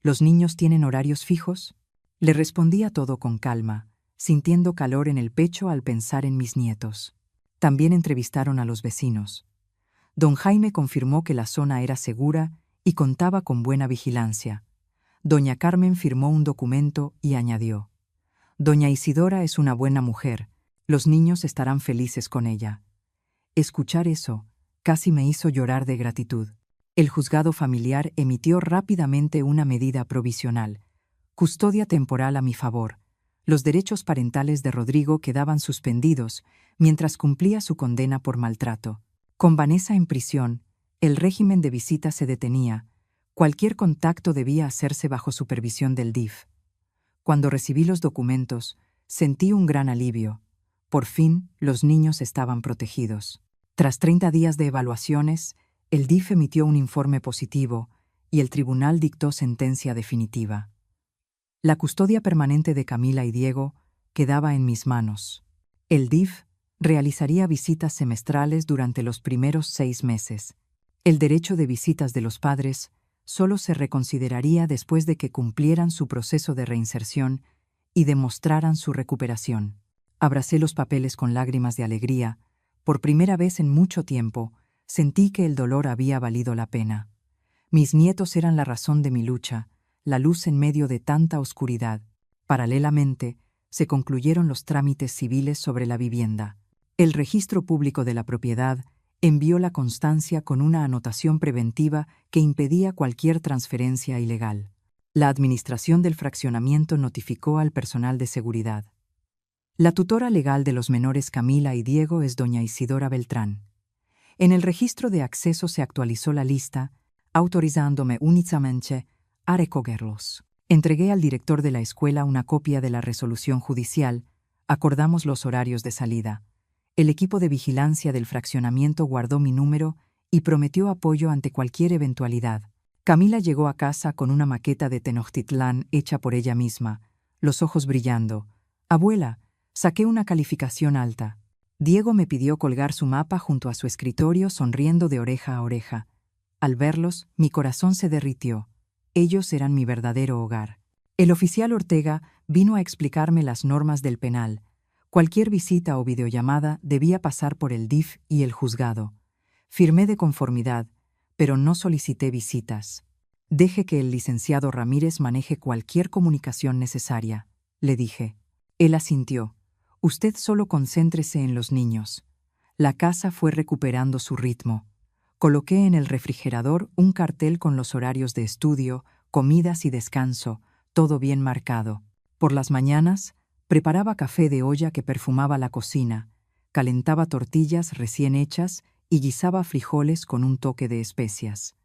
¿Los niños tienen horarios fijos?». Le respondía todo con calma, sintiendo calor en el pecho al pensar en mis nietos. También entrevistaron a los vecinos. Don Jaime confirmó que la zona era segura y contaba con buena vigilancia. Doña Carmen firmó un documento y añadió: «Doña Isidora es una buena mujer, los niños estarán felices con ella». Escuchar eso casi me hizo llorar de gratitud. El juzgado familiar emitió rápidamente una medida provisional: custodia temporal a mi favor. Los derechos parentales de Rodrigo quedaban suspendidos mientras cumplía su condena por maltrato. Con Vanessa en prisión, el régimen de visitas se detenía. Cualquier contacto debía hacerse bajo supervisión del DIF. Cuando recibí los documentos, sentí un gran alivio. Por fin, los niños estaban protegidos. Tras 30 días de evaluaciones, el DIF emitió un informe positivo y el tribunal dictó sentencia definitiva. La custodia permanente de Camila y Diego quedaba en mis manos. El DIF realizaría visitas semestrales durante los primeros 6 meses. El derecho de visitas de los padres solo se reconsideraría después de que cumplieran su proceso de reinserción y demostraran su recuperación. Abracé los papeles con lágrimas de alegría. Por primera vez en mucho tiempo, sentí que el dolor había valido la pena. Mis nietos eran la razón de mi lucha, la luz en medio de tanta oscuridad. Paralelamente, se concluyeron los trámites civiles sobre la vivienda. El registro público de la propiedad envió la constancia con una anotación preventiva que impedía cualquier transferencia ilegal. La administración del fraccionamiento notificó al personal de seguridad. La tutora legal de los menores Camila y Diego es doña Isidora Beltrán. En el registro de acceso se actualizó la lista, autorizándome únicamente a recogerlos. Entregué al director de la escuela una copia de la resolución judicial, acordamos los horarios de salida. El equipo de vigilancia del fraccionamiento guardó mi número y prometió apoyo ante cualquier eventualidad. Camila llegó a casa con una maqueta de Tenochtitlán hecha por ella misma, los ojos brillando. «Abuela, saqué una calificación alta». Diego me pidió colgar su mapa junto a su escritorio sonriendo de oreja a oreja. Al verlos, mi corazón se derritió. Ellos eran mi verdadero hogar. El oficial Ortega vino a explicarme las normas del penal. Cualquier visita o videollamada debía pasar por el DIF y el juzgado. Firmé de conformidad, pero no solicité visitas. «Deje que el licenciado Ramírez maneje cualquier comunicación necesaria», le dije. Él asintió. «Usted solo concéntrese en los niños». La casa fue recuperando su ritmo. Coloqué en el refrigerador un cartel con los horarios de estudio, comidas y descanso, todo bien marcado. Por las mañanas, preparaba café de olla que perfumaba la cocina, calentaba tortillas recién hechas y guisaba frijoles con un toque de especias.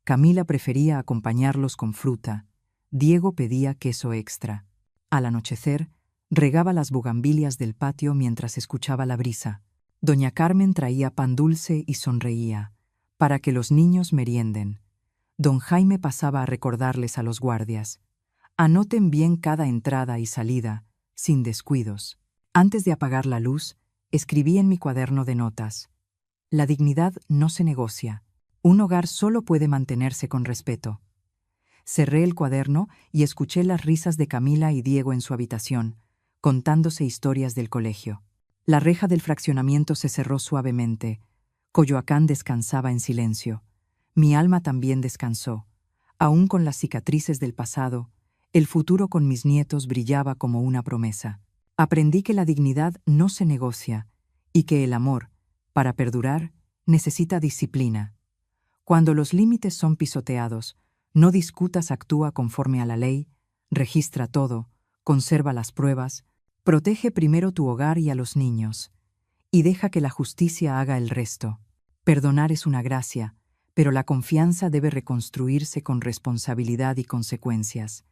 Camila prefería acompañarlos con fruta. Diego pedía queso extra. Al anochecer, regaba las bugambilias del patio mientras escuchaba la brisa. Doña Carmen traía pan dulce y sonreía, para que los niños merienden. Don Jaime pasaba a recordarles a los guardias: «Anoten bien cada entrada y salida, sin descuidos». Antes de apagar la luz, escribí en mi cuaderno de notas: «La dignidad no se negocia. Un hogar solo puede mantenerse con respeto». Cerré el cuaderno y escuché las risas de Camila y Diego en su habitación, contándose historias del colegio. La reja del fraccionamiento se cerró suavemente. Coyoacán descansaba en silencio. Mi alma también descansó. Aún con las cicatrices del pasado, el futuro con mis nietos brillaba como una promesa. Aprendí que la dignidad no se negocia y que el amor, para perdurar, necesita disciplina. Cuando los límites son pisoteados, no discutas, actúa conforme a la ley, registra todo, conserva las pruebas, protege primero tu hogar y a los niños, y deja que la justicia haga el resto. Perdonar es una gracia, pero la confianza debe reconstruirse con responsabilidad y consecuencias.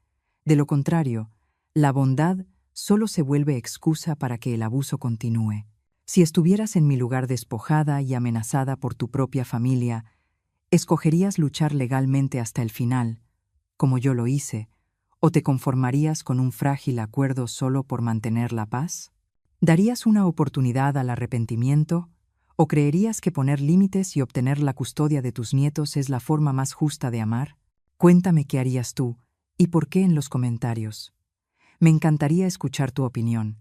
De lo contrario, la bondad solo se vuelve excusa para que el abuso continúe. Si estuvieras en mi lugar despojada y amenazada por tu propia familia, ¿escogerías luchar legalmente hasta el final, como yo lo hice, o te conformarías con un frágil acuerdo solo por mantener la paz? ¿Darías una oportunidad al arrepentimiento, o creerías que poner límites y obtener la custodia de tus nietos es la forma más justa de amar? Cuéntame qué harías tú y por qué en los comentarios. Me encantaría escuchar tu opinión.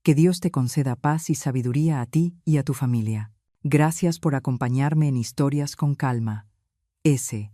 Que Dios te conceda paz y sabiduría a ti y a tu familia. Gracias por acompañarme en Historias con Calma. S.